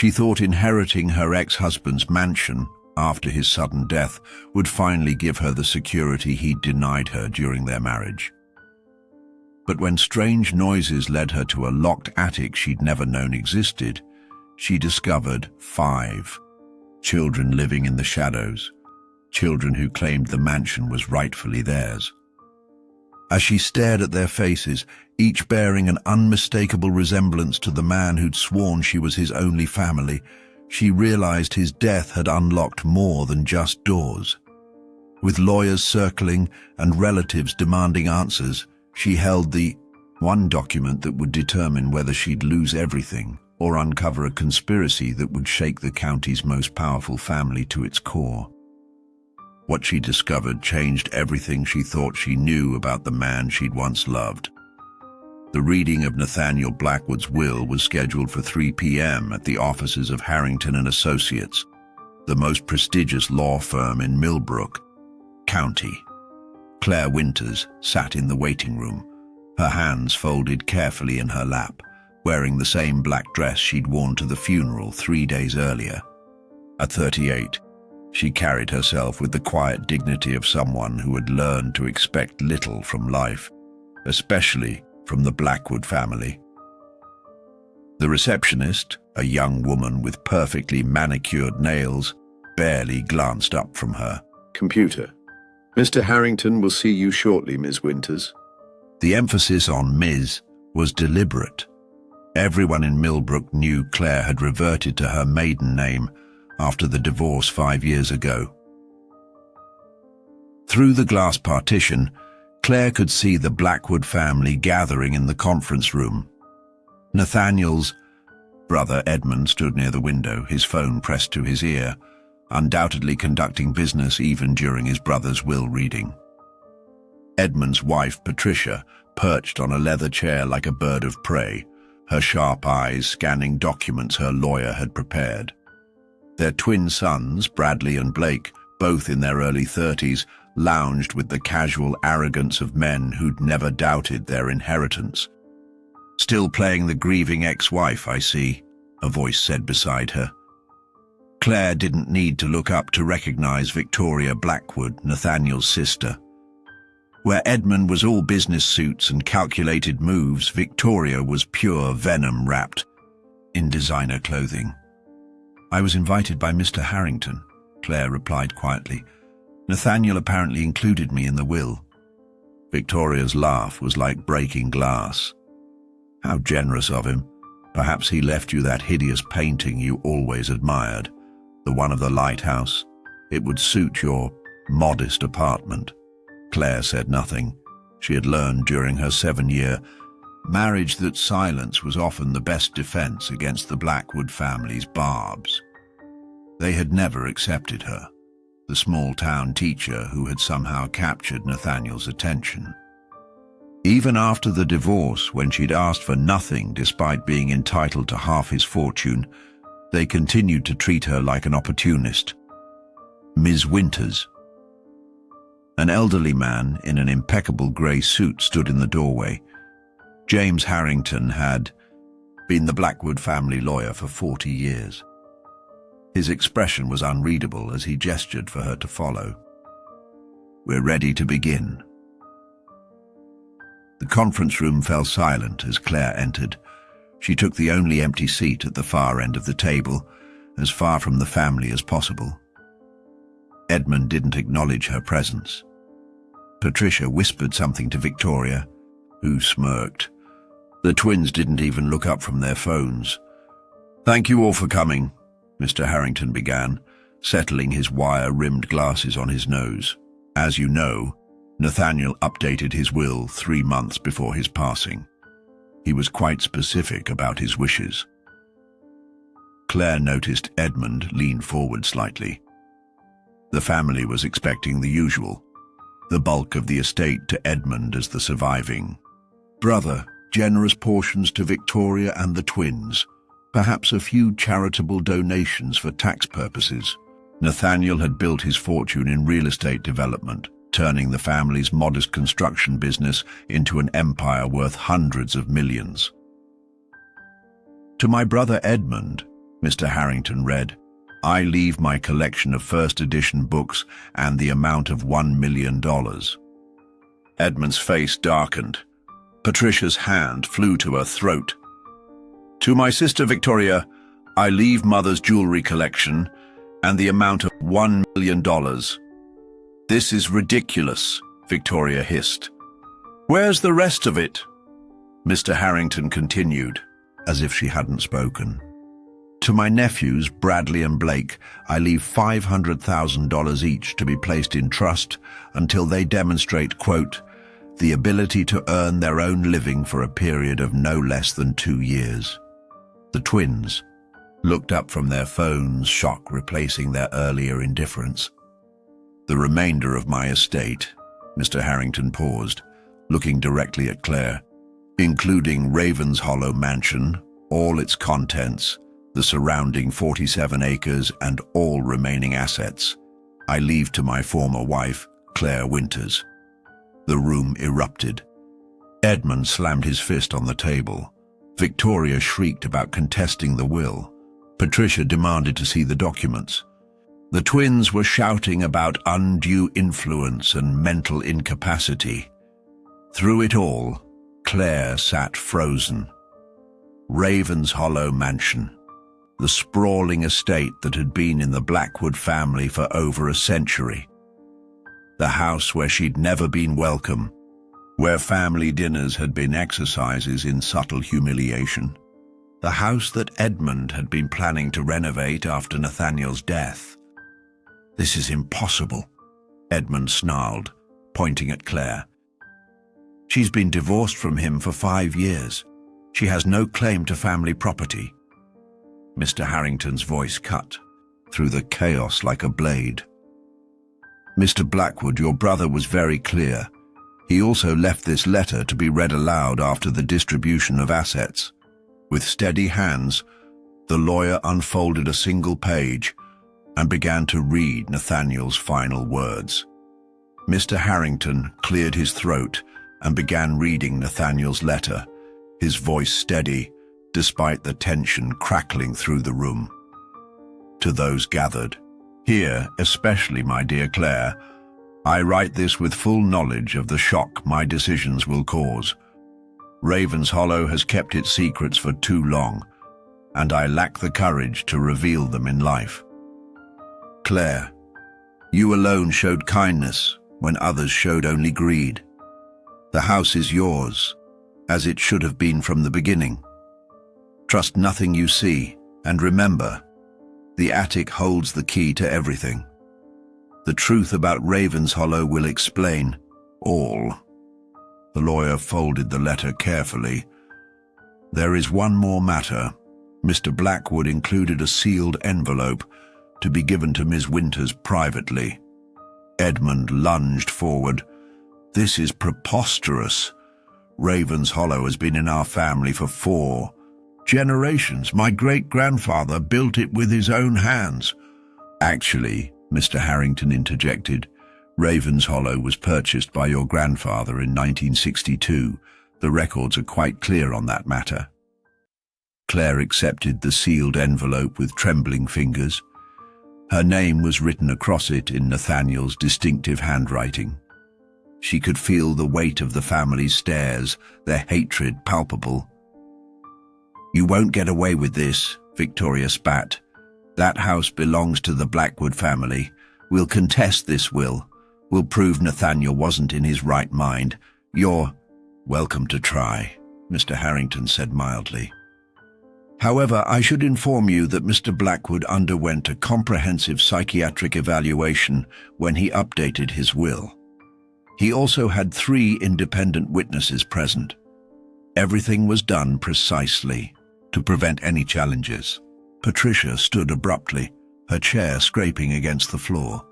She thought inheriting her ex-husband's mansion after his sudden death would finally give her the security he'd denied her during their marriage. But when strange noises led her to a locked attic she'd never known existed, she discovered 5 children living in the shadows, children who claimed the mansion was rightfully theirs. As she stared at their faces, each bearing an unmistakable resemblance to the man who'd sworn she was his only family, she realized his death had unlocked more than just doors. With lawyers circling and relatives demanding answers, she held the one document that would determine whether she'd lose everything or uncover a conspiracy that would shake the county's most powerful family to its core. What she discovered changed everything she thought she knew about the man she'd once loved. The reading of Nathaniel Blackwood's will was scheduled for 3 p.m. at the offices of Harrington and Associates, the most prestigious law firm in Millbrook County. Claire Winters sat in the waiting room, her hands folded carefully in her lap, wearing the same black dress she'd worn to the funeral 3 days earlier. At 38, she carried herself with the quiet dignity of someone who had learned to expect little from life, especially from the Blackwood family. The receptionist, a young woman with perfectly manicured nails, barely glanced up from her Computer. Mr. Harrington will see you shortly, Ms. Winters. The emphasis on Ms. was deliberate. Everyone in Millbrook knew Claire had reverted to her maiden name after the divorce 5 years ago. Through the glass partition, Claire could see the Blackwood family gathering in the conference room. Nathaniel's brother Edmund stood near the window, his phone pressed to his ear, undoubtedly conducting business even during his brother's will reading. Edmund's wife, Patricia, perched on a leather chair like a bird of prey, her sharp eyes scanning documents her lawyer had prepared. Their twin sons, Bradley and Blake, both in their early 30s, lounged with the casual arrogance of men who'd never doubted their inheritance. "Still playing the grieving ex-wife, I see," a voice said beside her. Claire didn't need to look up to recognize Victoria Blackwood, Nathaniel's sister. Where Edmund was all business suits and calculated moves, Victoria was pure venom wrapped in designer clothing. "I was invited by Mr. Harrington," Claire replied quietly. "Nathaniel apparently included me in the will." Victoria's laugh was like breaking glass. "How generous of him. Perhaps he left you that hideous painting you always admired, the one of the lighthouse. It would suit your modest apartment." Claire said nothing. She had learned during her 7-year marriage that silence was often the best defense against the Blackwood family's barbs. They had never accepted her, the small-town teacher who had somehow captured Nathaniel's attention. Even after the divorce, when she'd asked for nothing despite being entitled to half his fortune, they continued to treat her like an opportunist. Ms. Winters. An elderly man in an impeccable grey suit stood in the doorway. James Harrington had been the Blackwood family lawyer for 40 years. His expression was unreadable as he gestured for her to follow. "We're ready to begin." The conference room fell silent as Claire entered. She took the only empty seat at the far end of the table, as far from the family as possible. Edmund didn't acknowledge her presence. Patricia whispered something to Victoria, who smirked. The twins didn't even look up from their phones. "Thank you all for coming," Mr. Harrington began, settling his wire-rimmed glasses on his nose. "As you know, Nathaniel updated his will 3 months before his passing. He was quite specific about his wishes." Claire noticed Edmund lean forward slightly. The family was expecting the usual, the bulk of the estate to Edmund as the surviving brother, generous portions to Victoria and the twins, perhaps a few charitable donations for tax purposes. Nathaniel had built his fortune in real estate development, turning the family's modest construction business into an empire worth hundreds of millions. "To my brother Edmund," Mr. Harrington read, "I leave my collection of first edition books and the amount of $1 million. Edmund's face darkened. Patricia's hand flew to her throat. "To my sister Victoria, I leave Mother's jewelry collection and the amount of $1 million. This is ridiculous," Victoria hissed. "Where's the rest of it?" Mr. Harrington continued, as if she hadn't spoken. "To my nephews, Bradley and Blake, I leave $500,000 each to be placed in trust until they demonstrate, quote, the ability to earn their own living for a period of no less than 2 years." The twins looked up from their phones, shock replacing their earlier indifference. "The remainder of my estate," Mr. Harrington paused, looking directly at Claire, "including Ravenshollow Mansion, all its contents, the surrounding 47 acres and all remaining assets, I leave to my former wife, Claire Winters." The room erupted. Edmund slammed his fist on the table. Victoria shrieked about contesting the will. Patricia demanded to see the documents. The twins were shouting about undue influence and mental incapacity. Through it all, Claire sat frozen. Ravenshollow Mansion, the sprawling estate that had been in the Blackwood family for over a century. The house where she'd never been welcome, where family dinners had been exercises in subtle humiliation. The house that Edmund had been planning to renovate after Nathaniel's death. "This is impossible," Edmund snarled, pointing at Claire. "She's been divorced from him for 5 years. She has no claim to family property." Mr. Harrington's voice cut through the chaos like a blade. "Mr. Blackwood, your brother was very clear. He also left this letter to be read aloud after the distribution of assets." With steady hands, the lawyer unfolded a single page and began to read Nathaniel's final words. Mr. Harrington cleared his throat and began reading Nathaniel's letter, his voice steady, despite the tension crackling through the room. To those gathered, "Here, especially my dear Claire, I write this with full knowledge of the shock my decisions will cause. Ravenshollow has kept its secrets for too long, and I lack the courage to reveal them in life. Claire, you alone showed kindness when others showed only greed. The house is yours, as it should have been from the beginning. Trust nothing you see, and remember, the attic holds the key to everything. The truth about Ravenshollow will explain all." The lawyer folded the letter carefully. "There is one more matter. Mr. Blackwood included a sealed envelope to be given to Miss Winters privately." Edmund lunged forward. "This is preposterous. Ravenshollow has been in our family for 4 generations. My great-grandfather built it with his own hands." "Actually," Mr. Harrington interjected, "Ravenshollow was purchased by your grandfather in 1962. The records are quite clear on that matter." Claire accepted the sealed envelope with trembling fingers. Her name was written across it in Nathaniel's distinctive handwriting. She could feel the weight of the family's stares, their hatred palpable. "You won't get away with this," Victoria spat. "That house belongs to the Blackwood family. We'll contest this will. We'll prove Nathaniel wasn't in his right mind. You're welcome to try," Mr. Harrington said mildly. "However, I should inform you that Mr. Blackwood underwent a comprehensive psychiatric evaluation when he updated his will. He also had 3 independent witnesses present. Everything was done precisely to prevent any challenges." Patricia stood abruptly, her chair scraping against the floor.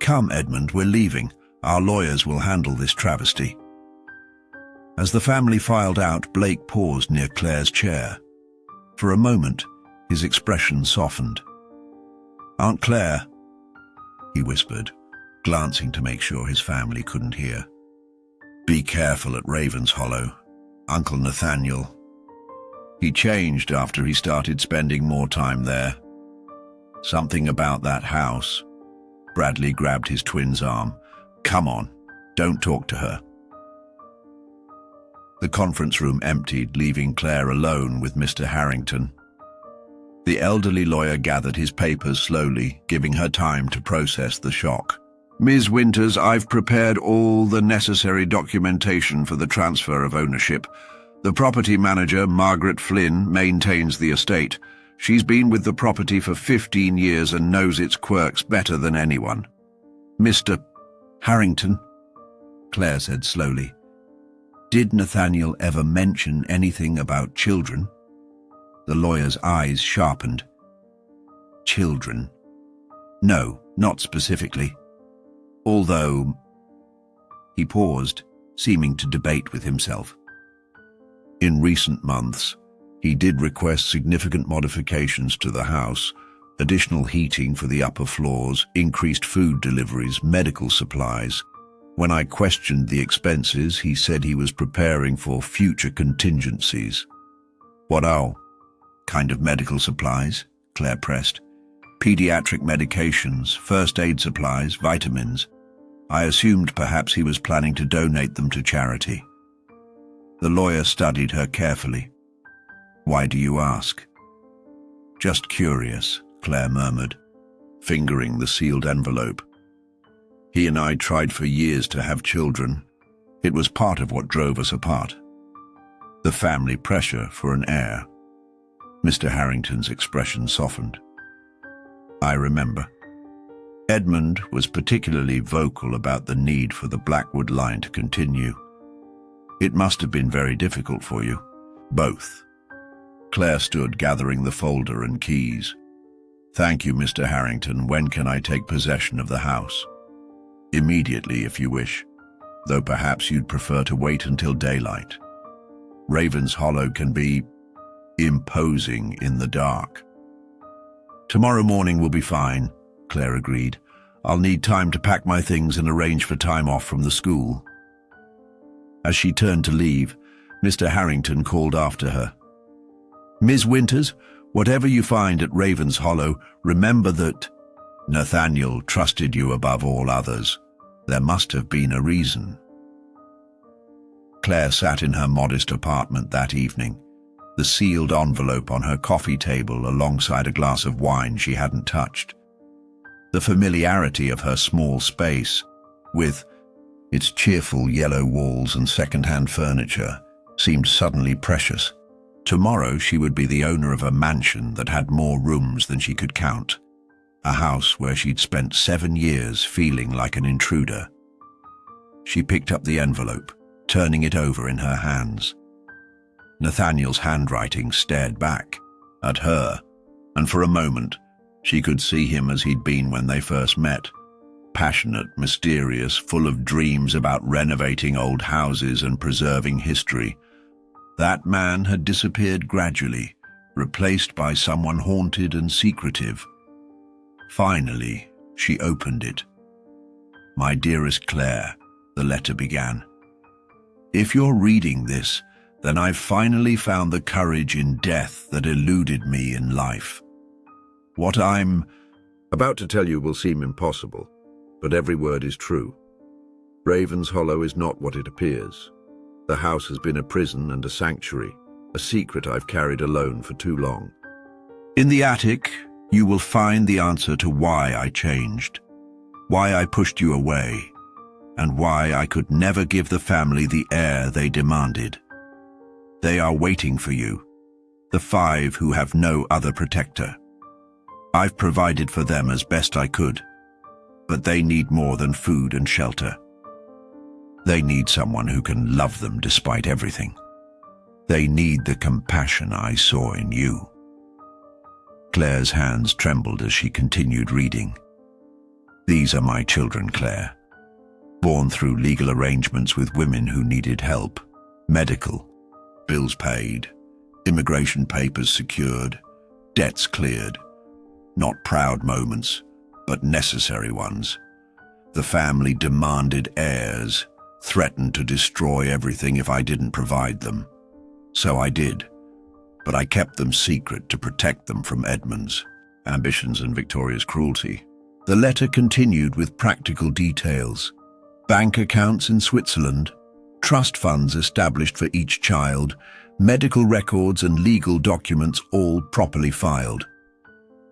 "Come, Edmund, we're leaving. Our lawyers will handle this travesty." As the family filed out, Blake paused near Claire's chair. For a moment, his expression softened. "Aunt Claire," he whispered, glancing to make sure his family couldn't hear. "Be careful at Ravenshollow. Uncle Nathaniel." He changed after he started spending more time there. Something about that house. Bradley grabbed his twin's arm. Come on, don't talk to her. The conference room emptied, leaving Claire alone with Mr. Harrington. The elderly lawyer gathered his papers slowly, giving her time to process the shock. Ms. Winters, I've prepared all the necessary documentation for the transfer of ownership. The property manager, Margaret Flynn, maintains the estate. She's been with the property for 15 years and knows its quirks better than anyone. Mr. Harrington, Claire said slowly, did Nathaniel ever mention anything about children? The lawyer's eyes sharpened. Children? No, not specifically. Although... He paused, seeming to debate with himself. In recent months, he did request significant modifications to the house, additional heating for the upper floors, increased food deliveries, medical supplies. When I questioned the expenses, he said he was preparing for future contingencies. What kind of medical supplies? Claire pressed. Pediatric medications, first aid supplies, vitamins. I assumed perhaps he was planning to donate them to charity. The lawyer studied her carefully. Why do you ask? Just curious, Claire murmured, fingering the sealed envelope. He and I tried for years to have children. It was part of what drove us apart. The family pressure for an heir. Mr. Harrington's expression softened. I remember. Edmund was particularly vocal about the need for the Blackwood line to continue. It must have been very difficult for you. Both. Claire stood gathering the folder and keys. Thank you, Mr. Harrington. When can I take possession of the house? Immediately, if you wish, though perhaps you'd prefer to wait until daylight. Raven's Hollow can be imposing in the dark. Tomorrow morning will be fine, Claire agreed. I'll need time to pack my things and arrange for time off from the school. As she turned to leave, Mr. Harrington called after her. Ms. Winters, whatever you find at Raven's Hollow, remember that Nathaniel trusted you above all others. There must have been a reason. Claire sat in her modest apartment that evening, the sealed envelope on her coffee table alongside a glass of wine she hadn't touched. The familiarity of her small space, with its cheerful yellow walls and second-hand furniture, seemed suddenly precious. Tomorrow she would be the owner of a mansion that had more rooms than she could count. A house where she'd spent 7 years feeling like an intruder. She picked up the envelope, turning it over in her hands. Nathaniel's handwriting stared back at her, and for a moment she could see him as he'd been when they first met. Passionate, mysterious, full of dreams about renovating old houses and preserving history. That man had disappeared gradually, replaced by someone haunted and secretive. Finally, she opened it. My dearest Claire, the letter began. If you're reading this, then I've finally found the courage in death that eluded me in life. What I'm about to tell you will seem impossible, but every word is true. Raven's Hollow is not what it appears. The house has been a prison and a sanctuary, a secret I've carried alone for too long. In the attic, you will find the answer to why I changed, why I pushed you away, and why I could never give the family the heir they demanded. They are waiting for you, the 5 who have no other protector. I've provided for them as best I could, but they need more than food and shelter. They need someone who can love them despite everything. They need the compassion I saw in you. Claire's hands trembled as she continued reading. These are my children, Claire. Born through legal arrangements with women who needed help. Medical, bills paid, immigration papers secured, debts cleared. Not proud moments, but necessary ones. The family demanded heirs, threatened to destroy everything if I didn't provide them. So I did. but I kept them secret to protect them from Edmund's ambitions and Victoria's cruelty. The letter continued with practical details. Bank accounts in Switzerland, trust funds established for each child, medical records and legal documents all properly filed.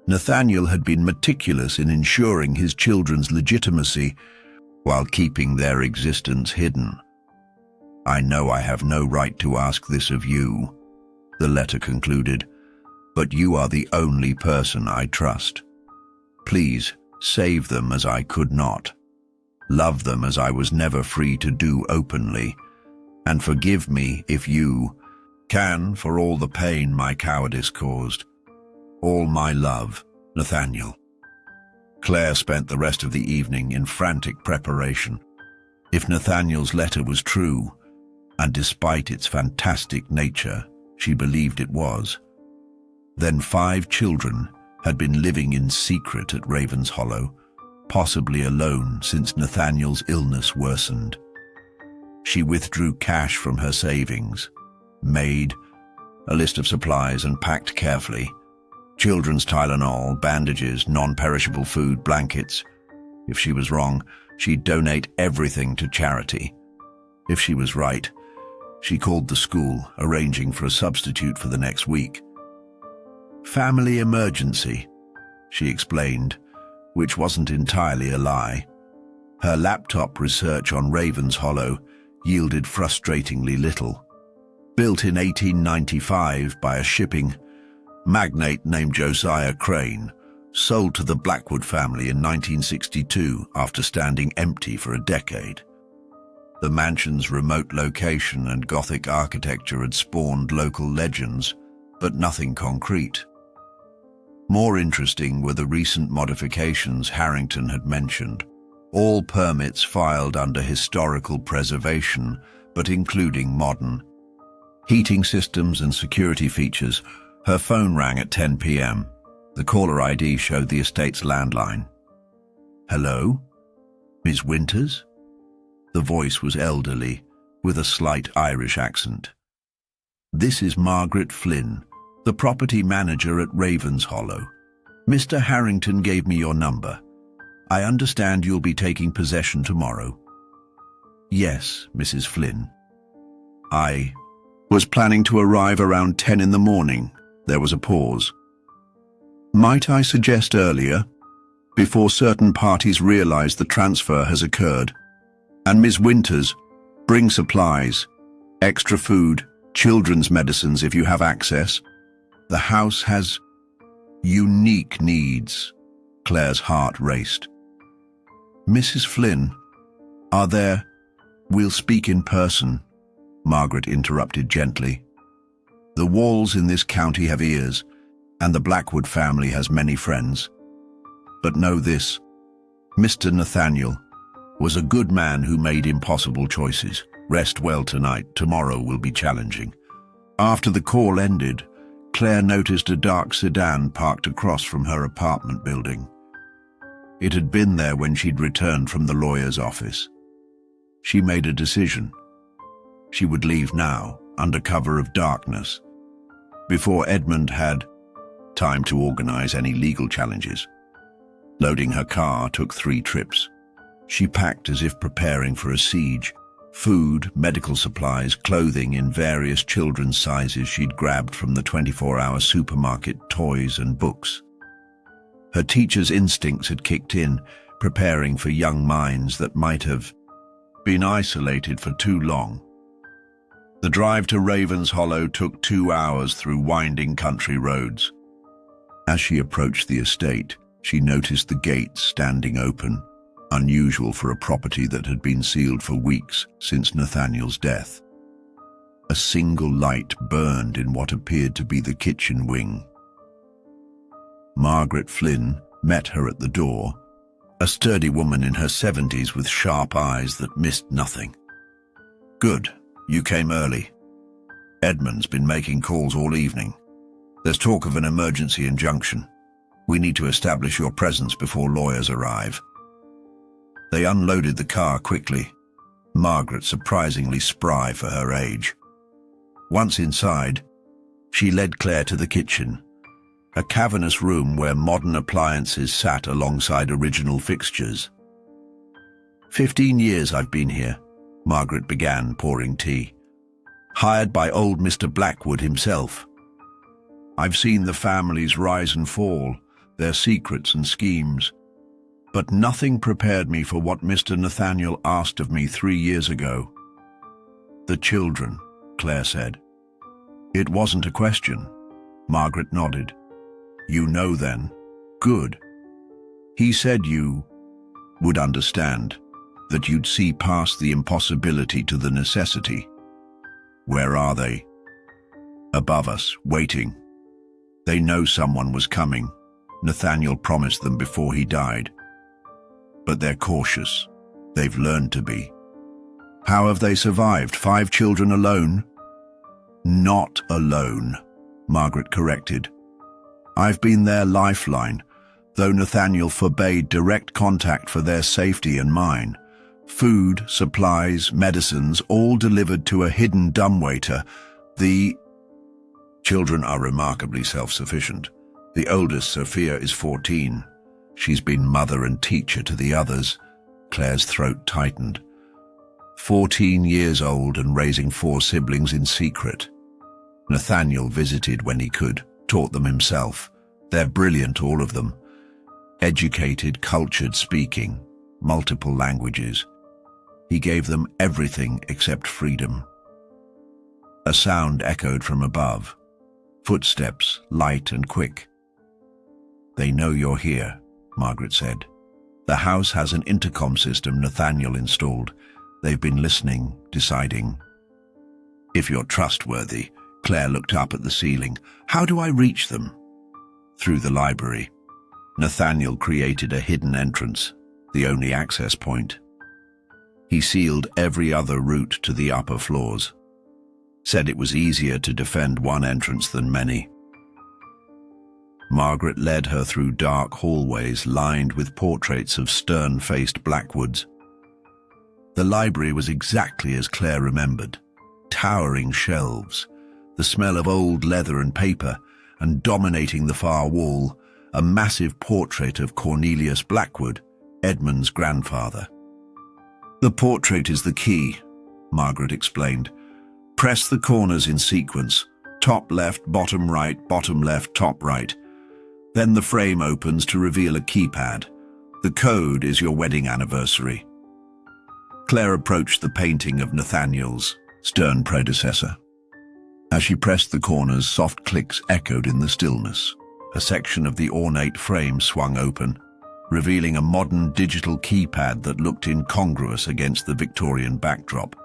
Nathaniel had been meticulous in ensuring his children's legitimacy while keeping their existence hidden. "I know I have no right to ask this of you," the letter concluded, "but you are the only person I trust. Please save them as I could not. Love them as I was never free to do openly, and forgive me if you can for all the pain my cowardice caused. All my love, Nathaniel." Claire spent the rest of the evening in frantic preparation. If Nathaniel's letter was true, and despite its fantastic nature, she believed it was, then 5 children had been living in secret at Ravenshollow, possibly alone since Nathaniel's illness worsened. She withdrew cash from her savings, made a list of supplies and packed carefully. Children's Tylenol, bandages, non-perishable food, blankets. If she was wrong, she'd donate everything to charity. If she was right, she called the school, arranging for a substitute for the next week. "Family emergency," she explained, which wasn't entirely a lie. Her laptop research on Ravenshollow yielded frustratingly little. Built in 1895 by a shipping magnate named Josiah Crane, sold to the Blackwood family in 1962 after standing empty for a decade. The mansion's remote location and Gothic architecture had spawned local legends, but nothing concrete. More interesting were the recent modifications Harrington had mentioned, all permits filed under historical preservation, but including modern heating systems and security features. Her phone rang at 10 p.m. The caller ID showed the estate's landline. "Hello? Ms. Winters?" The voice was elderly, with a slight Irish accent. "This is Margaret Flynn, the property manager at Ravenshollow. Mr. Harrington gave me your number. I understand you'll be taking possession tomorrow." "Yes, Mrs. Flynn. I was planning to arrive around 10 in the morning." There was a pause. "Might I suggest earlier, before certain parties realize the transfer has occurred? And Ms. Winters, bring supplies, extra food, children's medicines if you have access. The house has unique needs." Claire's heart raced. "Mrs. Flynn, we'll speak in person," Margaret interrupted gently. "The walls in this county have ears, and the Blackwood family has many friends. But know this, Mr. Nathaniel was a good man who made impossible choices. Rest well tonight, tomorrow will be challenging." After the call ended, Claire noticed a dark sedan parked across from her apartment building. It had been there when she'd returned from the lawyer's office. She made a decision. She would leave now, under cover of darkness, before Edmund had time to organize any legal challenges. Loading her car took 3 trips. She packed as if preparing for a siege. Food, medical supplies, clothing in various children's sizes she'd grabbed from the 24-hour supermarket, toys and books. Her teacher's instincts had kicked in, preparing for young minds that might have been isolated for too long. The drive to Ravenshollow took 2 hours through winding country roads. As she approached the estate, she noticed the gates standing open, unusual for a property that had been sealed for weeks since Nathaniel's death. A single light burned in what appeared to be the kitchen wing. Margaret Flynn met her at the door, a sturdy woman in her 70s with sharp eyes that missed nothing. "Good, you came early. Edmund's been making calls all evening. There's talk of an emergency injunction. We need to establish your presence before lawyers arrive." They unloaded the car quickly, Margaret surprisingly spry for her age. Once inside, She led Claire to the kitchen, a cavernous room where modern appliances sat alongside original fixtures. 15 years I've been here, Margaret began, pouring tea. Hired by old Mr. Blackwood himself. I've seen the families rise and fall, their secrets and schemes. But nothing prepared me for what Mr. Nathaniel asked of me 3 years ago. The children, Claire said. It wasn't a question. Margaret nodded. You know then. Good. He said you would understand, that you'd see past the impossibility to the necessity. Where are they? Above us, waiting. They know someone was coming. Nathaniel promised them before he died. But they're cautious. They've learned to be. How have they survived? 5 children alone? Not alone, Margaret corrected. I've been their lifeline, though Nathaniel forbade direct contact for their safety and mine. Food, supplies, medicines, all delivered to a hidden dumbwaiter. The children are remarkably self-sufficient. The oldest, Sophia, is 14. She's been mother and teacher to the others. Claire's throat tightened. 14 years old and raising 4 siblings in secret. Nathaniel visited when he could, taught them himself. They're brilliant, all of them. Educated, cultured, speaking, multiple languages. He gave them everything except freedom. A sound echoed from above. Footsteps, light and quick. They know you're here, Margaret said. The house has an intercom system Nathaniel installed. They've been listening, deciding. If you're trustworthy, Claire looked up at the ceiling. How do I reach them? Through the library. Nathaniel created a hidden entrance, the only access point. He sealed every other route to the upper floors. Said it was easier to defend one entrance than many. Margaret led her through dark hallways lined with portraits of stern-faced Blackwoods. The library was exactly as Claire remembered. Towering shelves, the smell of old leather and paper, and dominating the far wall, a massive portrait of Cornelius Blackwood, Edmund's grandfather. The portrait is the key, Margaret explained. Press the corners in sequence, top left, bottom right, bottom left, top right. Then the frame opens to reveal a keypad. The code is your wedding anniversary. Claire approached the painting of Nathaniel's stern predecessor. As she pressed the corners, soft clicks echoed in the stillness. A section of the ornate frame swung open, revealing a modern digital keypad that looked incongruous against the Victorian backdrop.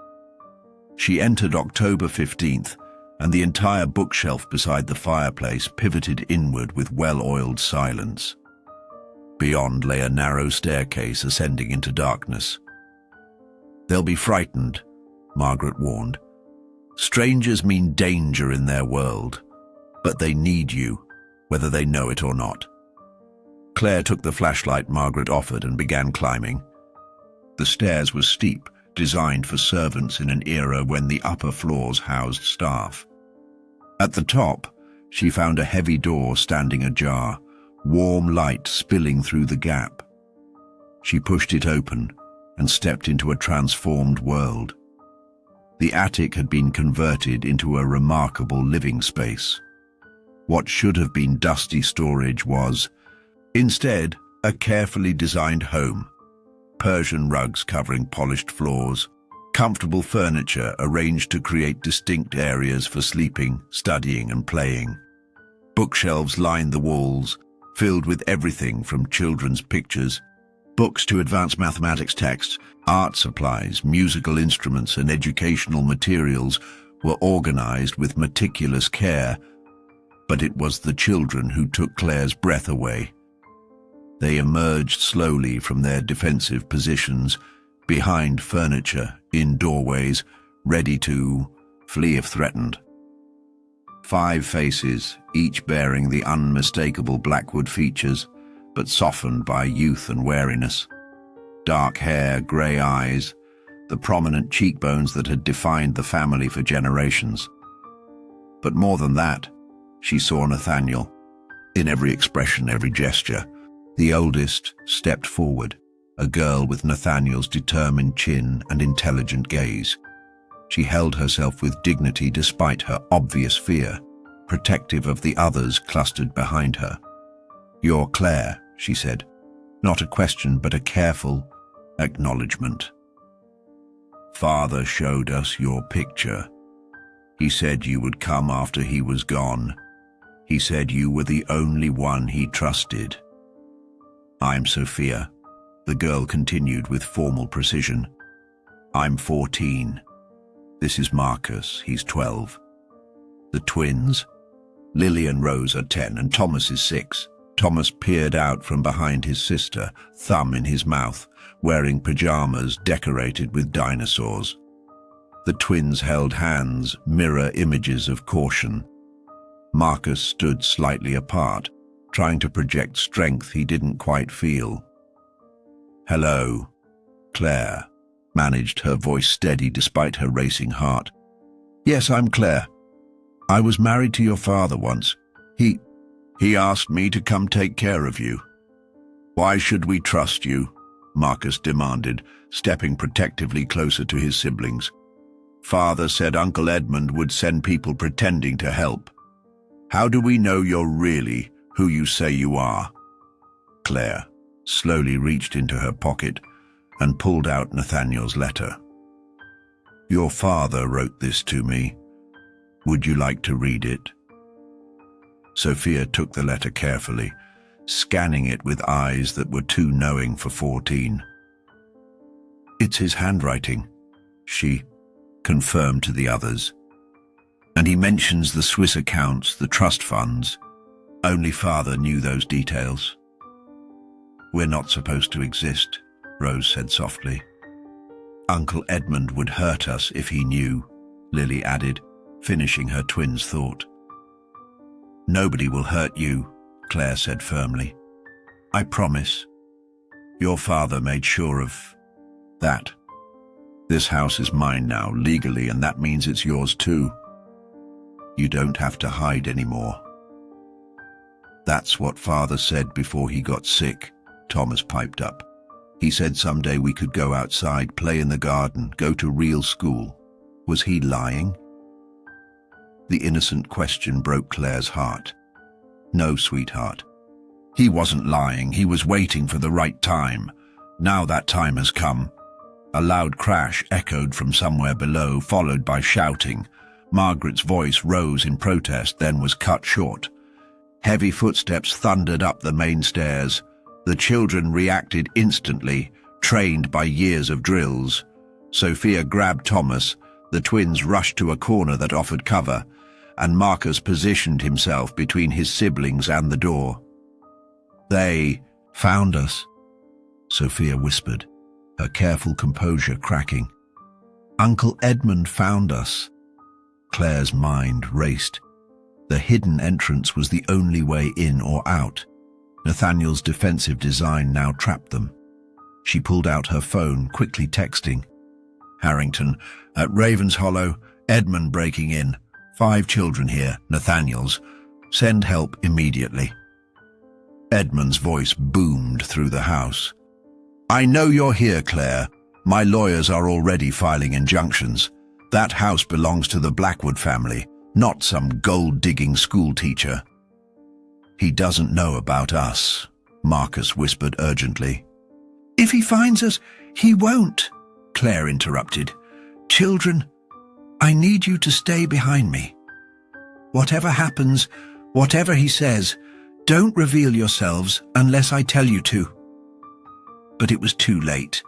She entered October 15th, and the entire bookshelf beside the fireplace pivoted inward with well-oiled silence. Beyond lay a narrow staircase ascending into darkness. They'll be frightened, Margaret warned. Strangers mean danger in their world, but they need you, whether they know it or not. Claire took the flashlight Margaret offered and began climbing. The stairs were steep, designed for servants in an era when the upper floors housed staff. At the top, she found a heavy door standing ajar, warm light spilling through the gap. She pushed it open and stepped into a transformed world. The attic had been converted into a remarkable living space. What should have been dusty storage was, instead, a carefully designed home. Persian rugs covering polished floors, comfortable furniture arranged to create distinct areas for sleeping, studying, and playing. Bookshelves lined the walls, filled with everything from children's pictures, books to advanced mathematics texts, art supplies, musical instruments, and educational materials were organized with meticulous care. But it was the children who took Claire's breath away. They emerged slowly from their defensive positions, behind furniture, in doorways, ready to flee if threatened. 5 faces, each bearing the unmistakable Blackwood features, but softened by youth and wariness. Dark hair, grey eyes, the prominent cheekbones that had defined the family for generations. But more than that, She saw Nathaniel. In every expression, every gesture, the oldest stepped forward, a girl with Nathaniel's determined chin and intelligent gaze. She held herself with dignity despite her obvious fear, protective of the others clustered behind her. "You're Claire," she said. Not a question, but a careful acknowledgement. "Father showed us your picture. He said you would come after he was gone. He said you were the only one he trusted." "I'm Sophia," the girl continued with formal precision. "I'm 14. This is Marcus, he's 12. The twins? Lily and Rose are 10 and Thomas is 6. Thomas peered out from behind his sister, thumb in his mouth, wearing pajamas decorated with dinosaurs. The twins held hands, mirror images of caution. Marcus stood slightly apart, trying to project strength he didn't quite feel. "Hello," Claire managed, her voice steady despite her racing heart. "Yes, I'm Claire. I was married to your father once. He asked me to come take care of you." "Why should we trust you?" Marcus demanded, stepping protectively closer to his siblings. "Father said Uncle Edmund would send people pretending to help. How do we know you're really who you say you are?" Claire slowly reached into her pocket and pulled out Nathaniel's letter. "Your father wrote this to me. Would you like to read it?" Sophia took the letter carefully, scanning it with eyes that were too knowing for 14. "It's his handwriting," she confirmed to the others. "And he mentions the Swiss accounts, the trust funds. Only Father knew those details." "We're not supposed to exist," Rose said softly. "Uncle Edmund would hurt us if he knew," Lily added, finishing her twin's thought. "Nobody will hurt you," Claire said firmly. "I promise. Your father made sure of that. This house is mine now, legally, and that means it's yours too. You don't have to hide anymore." "That's what Father said before he got sick," Thomas piped up. "He said someday we could go outside, play in the garden, go to real school. Was he lying?" The innocent question broke Claire's heart. "No, sweetheart. He wasn't lying. He was waiting for the right time. Now that time has come." A loud crash echoed from somewhere below, followed by shouting. Margaret's voice rose in protest, then was cut short. Heavy footsteps thundered up the main stairs. The children reacted instantly, trained by years of drills. Sophia grabbed Thomas. The twins rushed to a corner that offered cover, and Marcus positioned himself between his siblings and the door. "They found us," Sophia whispered, her careful composure cracking. "Uncle Edmund found us." Claire's mind raced. The hidden entrance was the only way in or out. Nathaniel's defensive design now trapped them. She pulled out her phone, quickly texting. "Harrington, at Ravens Hollow, Edmund breaking in. 5 children here, Nathaniel's. Send help immediately." Edmund's voice boomed through the house. "I know you're here, Claire. My lawyers are already filing injunctions. That house belongs to the Blackwood family, not some gold-digging schoolteacher." "He doesn't know about us," Marcus whispered urgently. "If he finds us, he won't," Claire interrupted. "Children, I need you to stay behind me. Whatever happens, whatever he says, don't reveal yourselves unless I tell you to." But it was too late.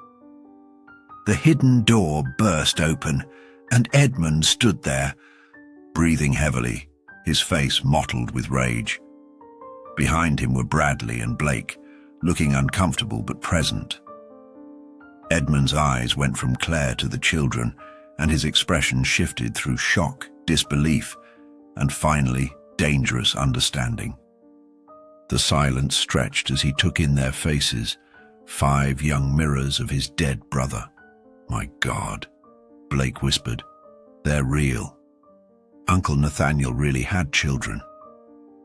The hidden door burst open, and Edmund stood there, breathing heavily, his face mottled with rage. Behind him were Bradley and Blake, looking uncomfortable but present. Edmund's eyes went from Claire to the children, and his expression shifted through shock, disbelief, and finally, dangerous understanding. The silence stretched as he took in their faces, 5 young mirrors of his dead brother. "My God," Blake whispered. "They're real. Uncle Nathaniel really had children."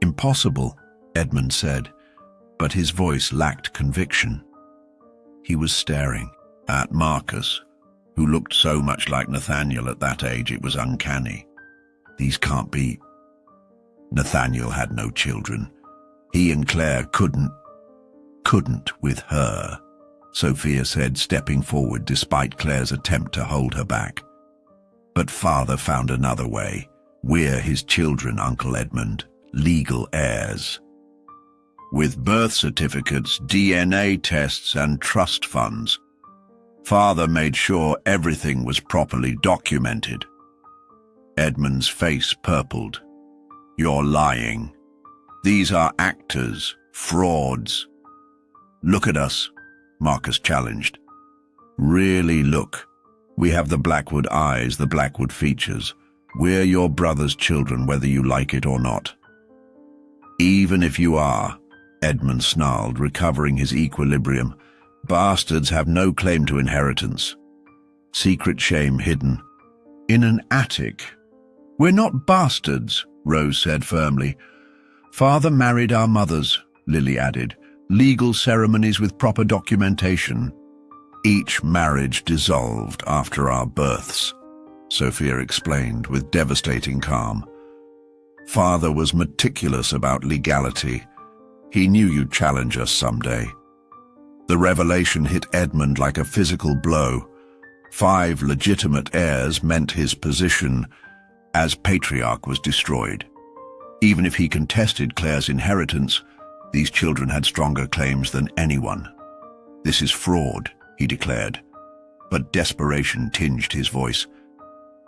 Impossible, Edmund said, but his voice lacked conviction. He was staring at Marcus, who looked so much like Nathaniel at that age it was uncanny. These can't be. Nathaniel had no children. He and Claire couldn't with her, Sophia said, stepping forward despite Claire's attempt to hold her back. But father found another way. We're his children, Uncle Edmund, legal heirs. With birth certificates, DNA tests, and trust funds. Father made sure everything was properly documented. Edmund's face purpled. You're lying. These are actors, frauds. Look at us, Marcus challenged. Really look. We have the Blackwood eyes, the Blackwood features. We're your brother's children, whether you like it or not. Even if you are, Edmund snarled, recovering his equilibrium. Bastards have no claim to inheritance. Secret shame hidden. In an attic. We're not bastards, Rose said firmly. Father married our mothers, Lily added. Legal ceremonies with proper documentation. Each marriage dissolved after our births, Sophia explained with devastating calm. Father was meticulous about legality. He knew you'd challenge us someday. The revelation hit Edmund like a physical blow. 5 legitimate heirs meant his position as patriarch was destroyed. Even if he contested Claire's inheritance, these children had stronger claims than anyone. This is fraud, he declared, but desperation tinged his voice.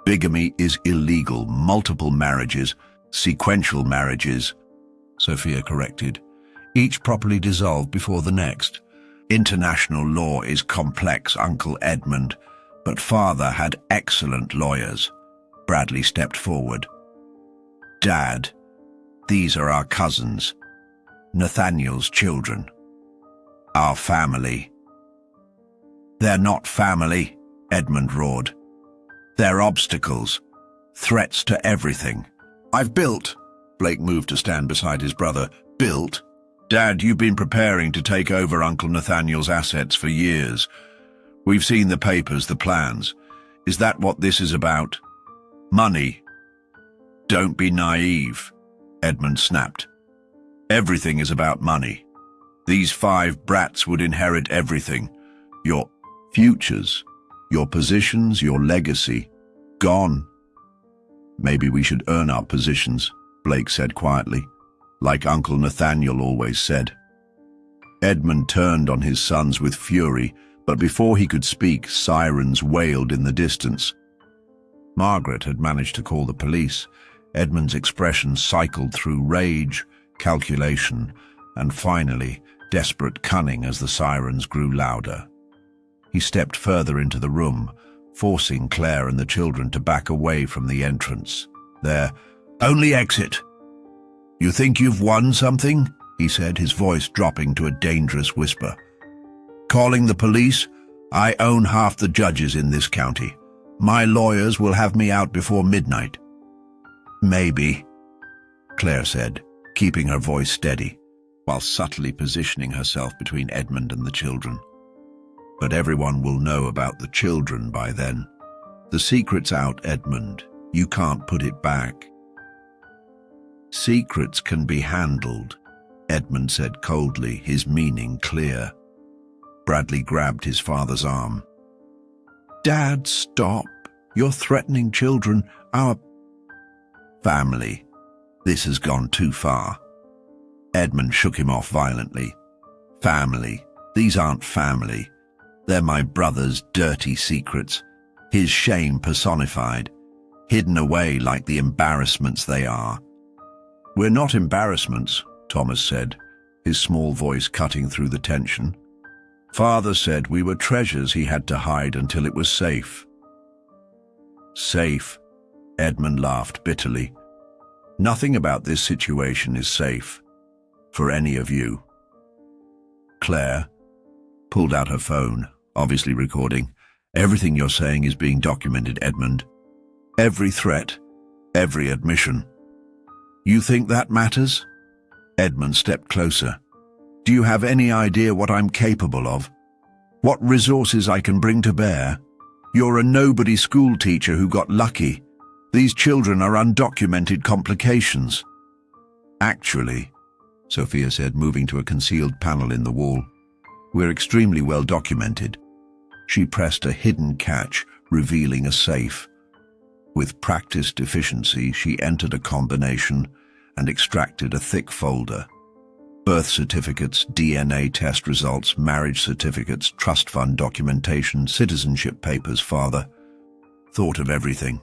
Bigamy is illegal, multiple marriages, sequential marriages, Sophia corrected, each properly dissolved before the next. International law is complex, Uncle Edmund, but Father had excellent lawyers. Bradley stepped forward. Dad, these are our cousins, Nathaniel's children. Our family. They're not family, Edmund roared. They're obstacles, threats to everything. I've built. Blake moved to stand beside his brother. Built? Dad, you've been preparing to take over Uncle Nathaniel's assets for years. We've seen the papers, the plans. Is that what this is about? Money. Don't be naive, Edmund snapped. Everything is about money. These 5 brats would inherit everything. Your futures, your positions, your legacy, gone. Maybe we should earn our positions, Blake said quietly, like Uncle Nathaniel always said. Edmund turned on his sons with fury, but before he could speak, sirens wailed in the distance. Margaret had managed to call the police. Edmund's expression cycled through rage, calculation, and finally, desperate cunning as the sirens grew louder. He stepped further into the room, forcing Claire and the children to back away from the entrance. Their only exit. You think you've won something? He said, his voice dropping to a dangerous whisper. Calling the police? I own half the judges in this county. My lawyers will have me out before midnight. Maybe, Claire said, keeping her voice steady, while subtly positioning herself between Edmund and the children. But everyone will know about the children by then. The secret's out, Edmund. You can't put it back. Secrets can be handled, Edmund said coldly, his meaning clear. Bradley grabbed his father's arm. Dad, stop. You're threatening children, our family. This has gone too far. Edmund shook him off violently. Family. These aren't family. They're my brother's dirty secrets, his shame personified, hidden away like the embarrassments they are. We're not embarrassments, Thomas said, his small voice cutting through the tension. Father said we were treasures he had to hide until it was safe. Safe, Edmund laughed bitterly. Nothing about this situation is safe, for any of you. Claire pulled out her phone, obviously recording. Everything you're saying is being documented, Edmund. Every threat, every admission. You think that matters? Edmund stepped closer. Do you have any idea what I'm capable of? What resources I can bring to bear? You're a nobody school teacher who got lucky. These children are undocumented complications. Actually, Sophia said, moving to a concealed panel in the wall, we're extremely well documented. She pressed a hidden catch, revealing a safe. With practiced efficiency, she entered a combination and extracted a thick folder. Birth certificates, DNA test results, marriage certificates, trust fund documentation, citizenship papers. Father thought of everything.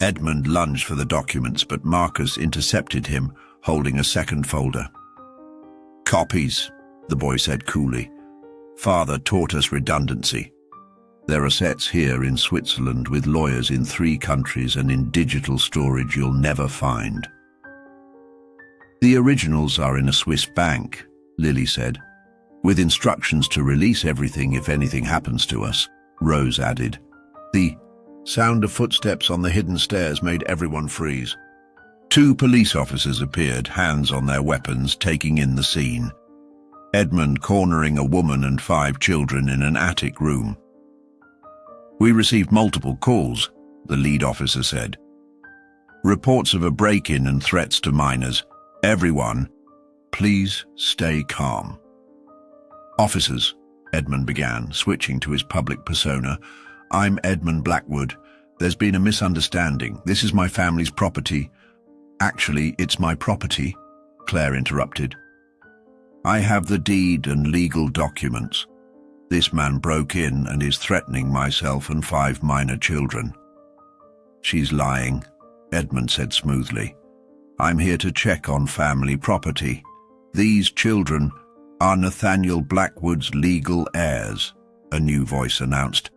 Edmund lunged for the documents, but Marcus intercepted him, holding a second folder. Copies, the boy said coolly. Father taught us redundancy. There are sets here in Switzerland with lawyers in 3 countries and in digital storage you'll never find. The originals are in a Swiss bank, Lily said, with instructions to release everything if anything happens to us, Rose added. The sound of footsteps on the hidden stairs made everyone freeze. 2 police officers appeared, hands on their weapons, taking in the scene. Edmund cornering a woman and 5 children in an attic room. We received multiple calls, the lead officer said. Reports of a break-in and threats to minors. Everyone, please stay calm. Officers, Edmund began, switching to his public persona. I'm Edmund Blackwood. There's been a misunderstanding. This is my family's property. Actually, it's my property, Claire interrupted. I have the deed and legal documents. This man broke in and is threatening myself and 5 minor children. She's lying, Edmund said smoothly. I'm here to check on family property. These children are Nathaniel Blackwood's legal heirs, a new voice announced.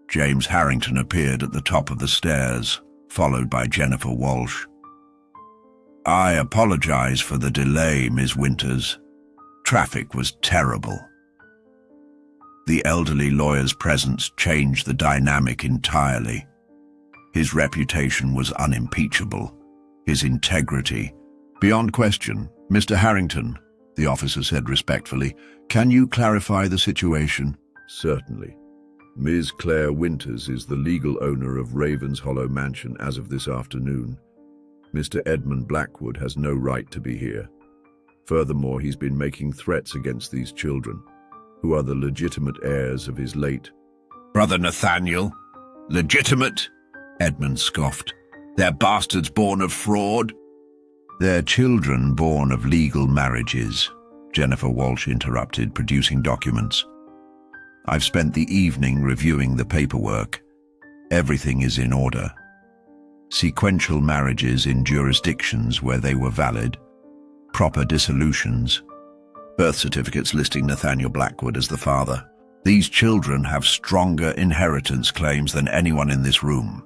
James Harrington appeared at the top of the stairs, followed by Jennifer Walsh. I apologize for the delay, Ms. Winters. Traffic was terrible. The elderly lawyer's presence changed the dynamic entirely. His reputation was unimpeachable. His integrity beyond question. Mr. Harrington, the officer said respectfully, can you clarify the situation? Certainly. Ms. Claire Winters is the legal owner of Ravens Hollow Mansion as of this afternoon. Mr. Edmund Blackwood has no right to be here. Furthermore, he's been making threats against these children, who are the legitimate heirs of his late brother Nathaniel. Legitimate? Edmund scoffed. They're bastards born of fraud. They're children born of legal marriages, Jennifer Walsh interrupted, producing documents. I've spent the evening reviewing the paperwork. Everything is in order. Sequential marriages in jurisdictions where they were valid, proper dissolutions, birth certificates listing Nathaniel Blackwood as the father. These children have stronger inheritance claims than anyone in this room.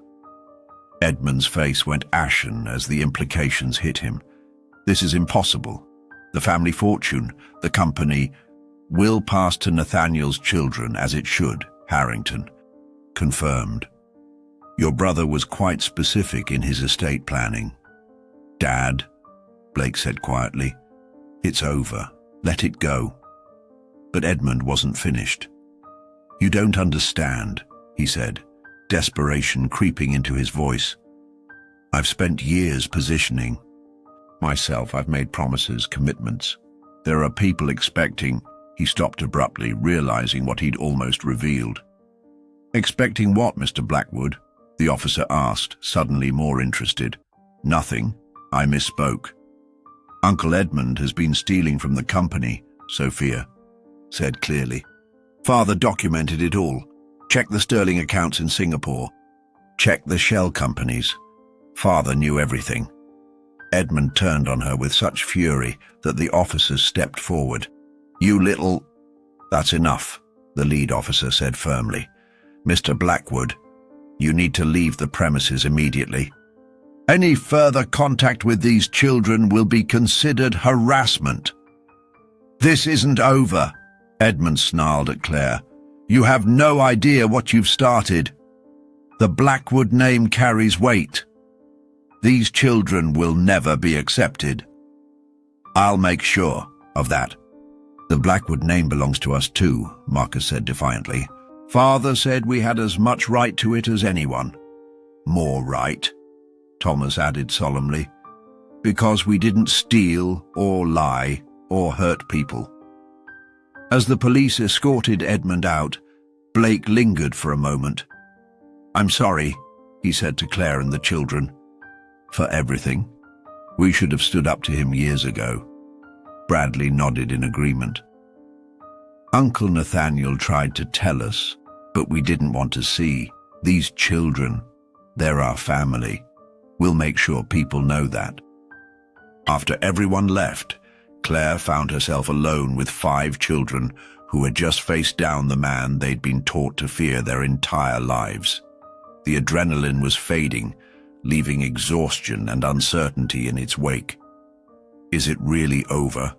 Edmund's face went ashen as the implications hit him. This is impossible. The family fortune, the company, will pass to Nathaniel's children as it should, Harrington confirmed. Your brother was quite specific in his estate planning. Dad, Blake said quietly, it's over. Let it go. But Edmund wasn't finished. You don't understand, he said, desperation creeping into his voice. I've spent years positioning myself. I've made promises, commitments. There are people expecting. He stopped abruptly, realizing what he'd almost revealed. Expecting what, Mr. Blackwood? The officer asked, suddenly more interested. Nothing. I misspoke. Uncle Edmund has been stealing from the company, Sophia said clearly. Father documented it all. Check the sterling accounts in Singapore. Check the shell companies. Father knew everything. Edmund turned on her with such fury that the officers stepped forward. You little... That's enough, the lead officer said firmly. Mr. Blackwood, you need to leave the premises immediately. Any further contact with these children will be considered harassment. This isn't over, Edmund snarled at Claire. You have no idea what you've started. The Blackwood name carries weight. These children will never be accepted. I'll make sure of that. The Blackwood name belongs to us too, Marcus said defiantly. Father said we had as much right to it as anyone. More right, Thomas added solemnly, because we didn't steal or lie or hurt people. As the police escorted Edmund out, Blake lingered for a moment. I'm sorry, he said to Claire and the children. For everything. We should have stood up to him years ago. Bradley nodded in agreement. Uncle Nathaniel tried to tell us, but we didn't want to see. These children, they're our family. We'll make sure people know that. After everyone left, Claire found herself alone with 5 children who had just faced down the man they'd been taught to fear their entire lives. The adrenaline was fading, leaving exhaustion and uncertainty in its wake. Is it really over?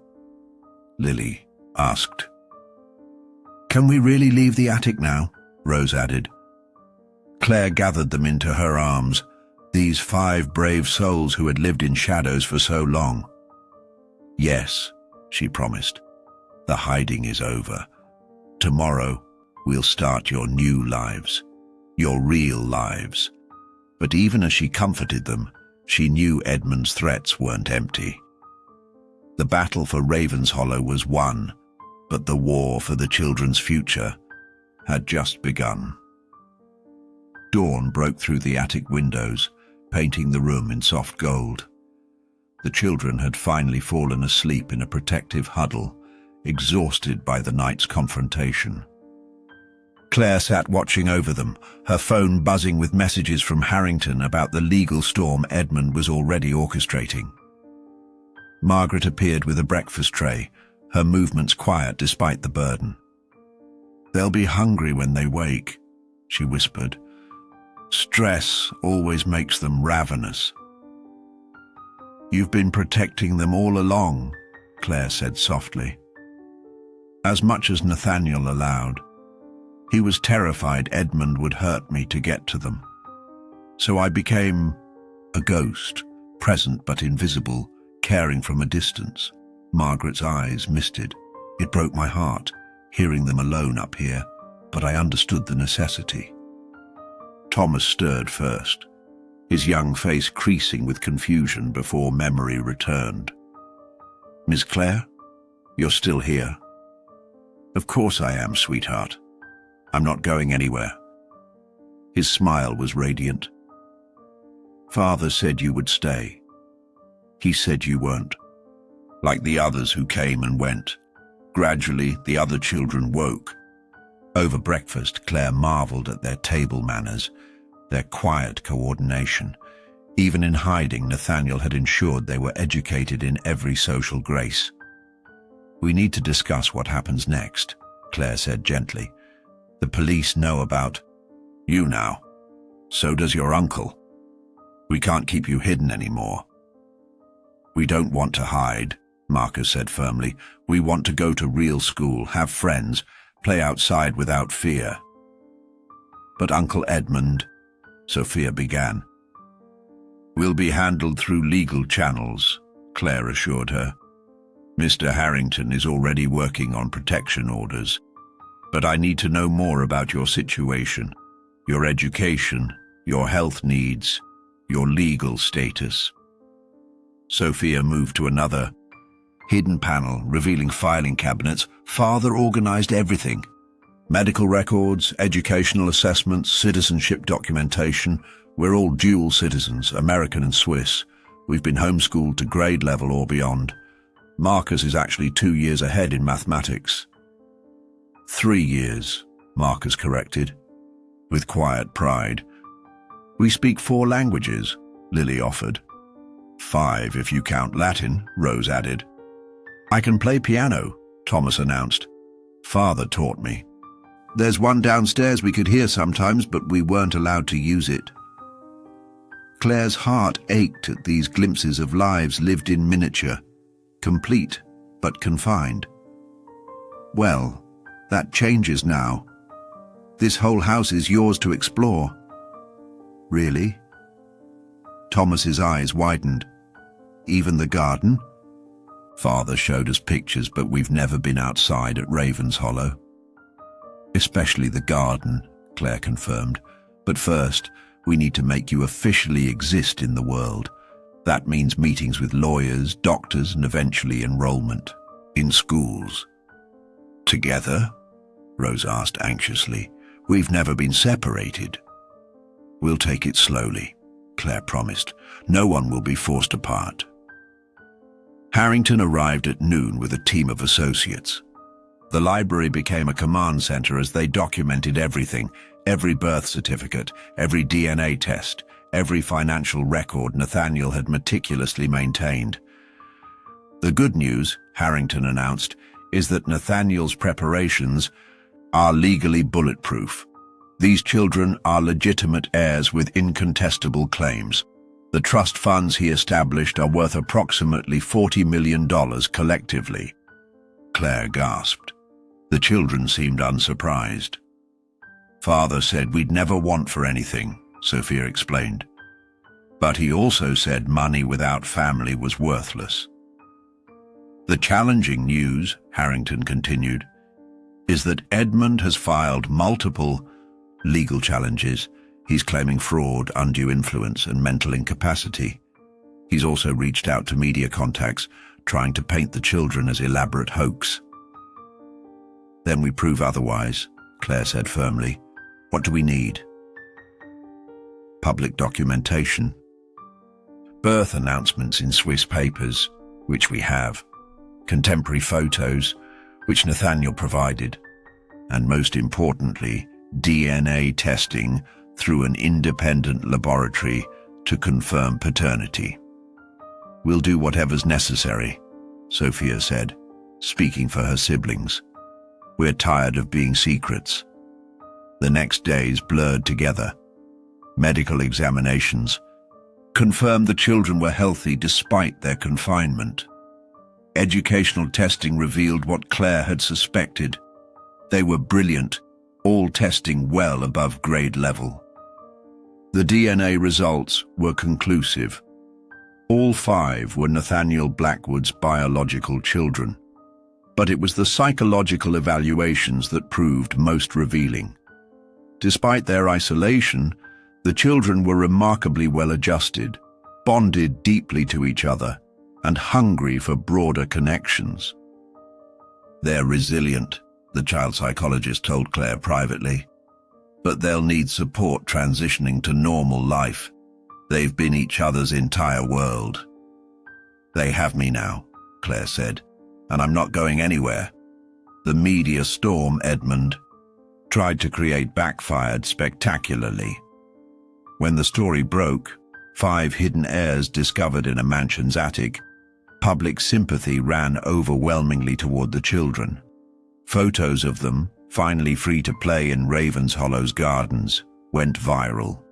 Lily asked. Can we really leave the attic now? Rose added. Claire gathered them into her arms, these 5 brave souls who had lived in shadows for so long. Yes, she promised. The hiding is over. Tomorrow, we'll start your new lives, your real lives. But even as she comforted them, she knew Edmund's threats weren't empty. The battle for Ravenshollow was won, but the war for the children's future had just begun. Dawn broke through the attic windows, painting the room in soft gold. The children had finally fallen asleep in a protective huddle, exhausted by the night's confrontation. Claire sat watching over them, her phone buzzing with messages from Harrington about the legal storm Edmund was already orchestrating. Margaret appeared with a breakfast tray, her movements quiet despite the burden. They'll be hungry when they wake, she whispered. Stress always makes them ravenous. You've been protecting them all along, Claire said softly. As much as Nathaniel allowed. He was terrified Edmund would hurt me to get to them. So I became a ghost, present but invisible, caring from a distance. Margaret's eyes misted. It broke my heart, hearing them alone up here, but I understood the necessity. Thomas stirred first, his young face creasing with confusion before memory returned. Miss Claire, you're still here? Of course I am, sweetheart. I'm not going anywhere. His smile was radiant. Father said you would stay. He said you weren't. Like the others who came and went. Gradually, the other children woke. Over breakfast, Claire marveled at their table manners, their quiet coordination. Even in hiding, Nathaniel had ensured they were educated in every social grace. We need to discuss what happens next, Claire said gently. The police know about you now. So does your uncle. We can't keep you hidden anymore. We don't want to hide, Marcus said firmly. We want to go to real school, have friends, play outside without fear. But Uncle Edmund, Sophia began. We'll be handled through legal channels, Claire assured her. Mr. Harrington is already working on protection orders. But I need to know more about your situation, your education, your health needs, your legal status. Sophia moved to another hidden panel, revealing filing cabinets. Father organized everything. Medical records, educational assessments, citizenship documentation. We're all dual citizens, American and Swiss. We've been homeschooled to grade level or beyond. Marcus is actually 2 years ahead in mathematics. 3 years, Marcus corrected, with quiet pride. We speak 4 languages, Lily offered. 5 if you count Latin, Rose added. I can play piano, Thomas announced. Father taught me. There's one downstairs we could hear sometimes, but we weren't allowed to use it. Claire's heart ached at these glimpses of lives lived in miniature, complete but confined. Well, that changes now. This whole house is yours to explore. Really? Thomas's eyes widened. Even the garden? Father showed us pictures, but we've never been outside at Ravens Hollow. Especially the garden, Claire confirmed. But first, we need to make you officially exist in the world. That means meetings with lawyers, doctors, and eventually enrollment in schools. Together? Rose asked anxiously. We've never been separated. We'll take it slowly, Claire promised. No one will be forced apart. Harrington arrived at noon with a team of associates. The library became a command center as they documented everything, every birth certificate, every DNA test, every financial record Nathaniel had meticulously maintained. The good news, Harrington announced, is that Nathaniel's preparations are legally bulletproof. These children are legitimate heirs with incontestable claims. The trust funds he established are worth approximately $40 million collectively. Claire gasped. The children seemed unsurprised. Father said we'd never want for anything, Sophia explained. But he also said money without family was worthless. The challenging news, Harrington continued, is that Edmund has filed multiple legal challenges. He's claiming fraud, undue influence, and mental incapacity. He's also reached out to media contacts, trying to paint the children as elaborate hoax. Then we prove otherwise, Claire said firmly. What do we need? Public documentation. Birth announcements in Swiss papers, which we have. Contemporary photos, which Nathaniel provided. And most importantly, DNA testing through an independent laboratory to confirm paternity. We'll do whatever's necessary, Sophia said, speaking for her siblings. We're tired of being secrets. The next days blurred together. Medical examinations confirmed the children were healthy despite their confinement. Educational testing revealed what Claire had suspected. They were brilliant, all testing well above grade level. The DNA results were conclusive. All 5 were Nathaniel Blackwood's biological children. But it was the psychological evaluations that proved most revealing. Despite their isolation, the children were remarkably well adjusted, bonded deeply to each other, and hungry for broader connections. They're resilient, the child psychologist told Claire privately. But they'll need support transitioning to normal life. They've been each other's entire world. They have me now, Claire said, and I'm not going anywhere. The media storm Edmund tried to create backfired spectacularly. When the story broke, 5 hidden heirs discovered in a mansion's attic, public sympathy ran overwhelmingly toward the children. Photos of them, finally free to play in Ravens Hollow's gardens, went viral.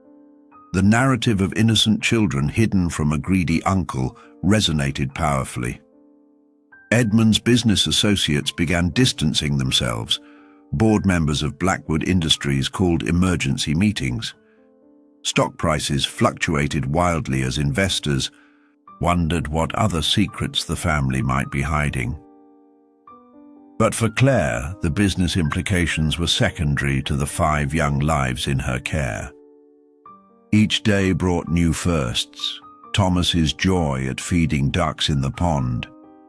The narrative of innocent children hidden from a greedy uncle resonated powerfully. Edmund's business associates began distancing themselves. Board members of Blackwood Industries called emergency meetings. Stock prices fluctuated wildly as investors wondered what other secrets the family might be hiding. But for Claire, the business implications were secondary to the 5 young lives in her care. Each day brought new firsts. Thomas's joy at feeding ducks in the pond,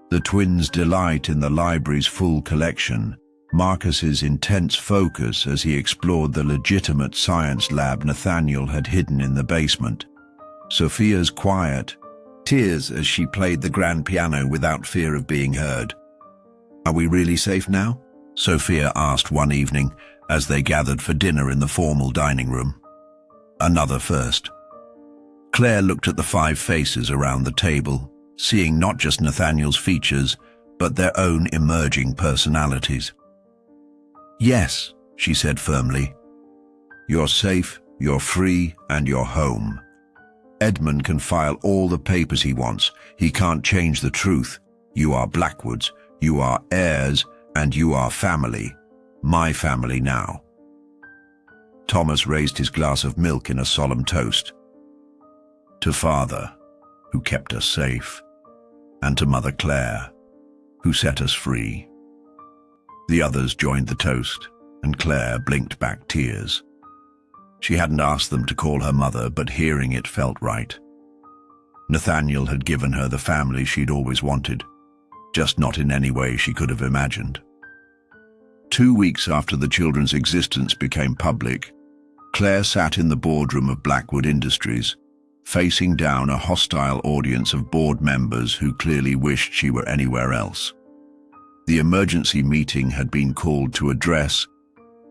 the twins' delight in the library's full collection, Marcus's intense focus as he explored the legitimate science lab Nathaniel had hidden in the basement, Sophia's quiet, tears as she played the grand piano without fear of being heard. Are we really safe now? Sophia asked one evening as they gathered for dinner in the formal dining room. Another first. Claire looked at the 5 faces around the table, seeing not just Nathaniel's features, but their own emerging personalities. Yes, she said firmly. You're safe, you're free, and you're home. Edmund can file all the papers he wants. He can't change the truth. You are Blackwoods. You are heirs, and you are family. My family now. Thomas raised his glass of milk in a solemn toast. To Father, who kept us safe, and to Mother Claire, who set us free." The others joined the toast, and Claire blinked back tears. She hadn't asked them to call her mother, but hearing it felt right. Nathaniel had given her the family she'd always wanted, just not in any way she could have imagined. 2 weeks after the children's existence became public, Claire sat in the boardroom of Blackwood Industries, facing down a hostile audience of board members who clearly wished she were anywhere else. The emergency meeting had been called to address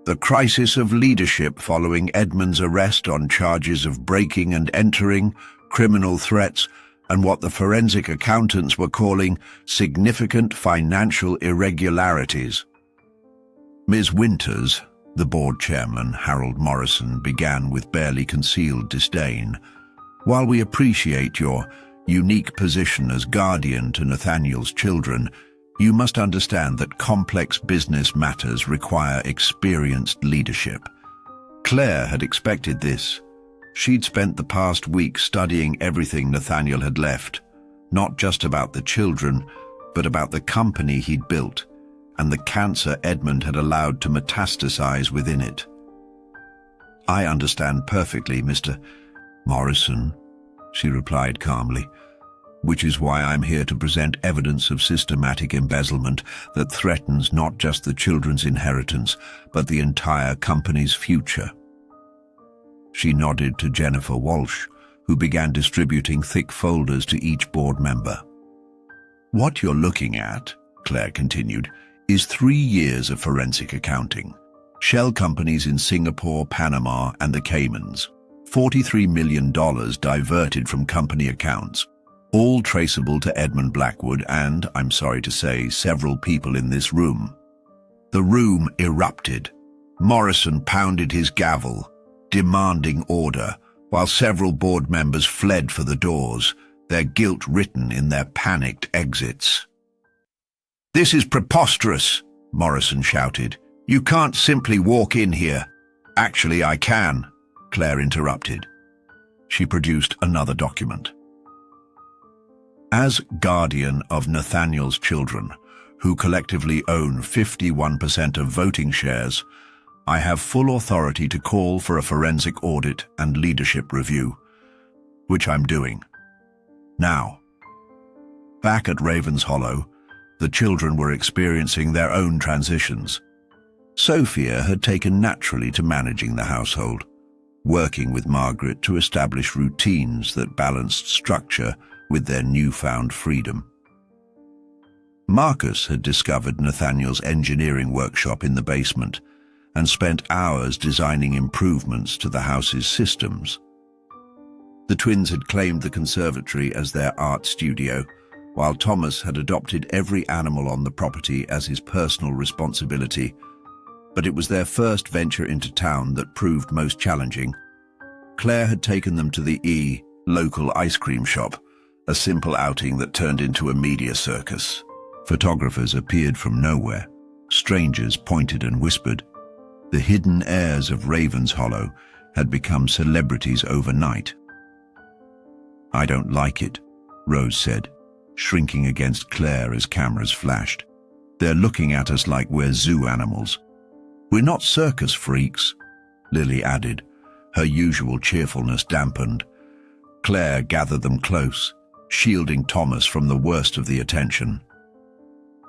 the crisis of leadership following Edmund's arrest on charges of breaking and entering, criminal threats, and what the forensic accountants were calling significant financial irregularities. Ms. Winters, the board chairman, Harold Morrison, began with barely concealed disdain. "While we appreciate your unique position as guardian to Nathaniel's children, you must understand that complex business matters require experienced leadership." Claire had expected this. She'd spent the past week studying everything Nathaniel had left, not just about the children, but about the company he'd built, and the cancer Edmund had allowed to metastasize within it. "I understand perfectly, Mr. Morrison," she replied calmly, "which is why I'm here to present evidence of systematic embezzlement that threatens not just the children's inheritance, but the entire company's future." She nodded to Jennifer Walsh, who began distributing thick folders to each board member. "What you're looking at," Claire continued, "is 3 years of forensic accounting. Shell companies in Singapore, Panama, and the Caymans. $43 million diverted from company accounts, all traceable to Edmund Blackwood and, I'm sorry to say, several people in this room." The room erupted. Morrison pounded his gavel, demanding order, while several board members fled for the doors, their guilt written in their panicked exits. "This is preposterous," Morrison shouted. "You can't simply walk in here." "Actually, I can," Claire interrupted. She produced another document. "As guardian of Nathaniel's children, who collectively own 51% of voting shares, I have full authority to call for a forensic audit and leadership review, which I'm doing. Now." Back at Ravens Hollow, the children were experiencing their own transitions. Sophia had taken naturally to managing the household, working with Margaret to establish routines that balanced structure with their newfound freedom. Marcus had discovered Nathaniel's engineering workshop in the basement and spent hours designing improvements to the house's systems. The twins had claimed the conservatory as their art studio, while Thomas had adopted every animal on the property as his personal responsibility. But it was their first venture into town that proved most challenging. Claire had taken them to the local ice cream shop, a simple outing that turned into a media circus. Photographers appeared from nowhere. Strangers pointed and whispered. The hidden heirs of Ravens Hollow had become celebrities overnight. "I don't like it," Rose said, shrinking against Claire as cameras flashed. "They're looking at us like we're zoo animals." "We're not circus freaks," Lily added, her usual cheerfulness dampened. Claire gathered them close, shielding Thomas from the worst of the attention.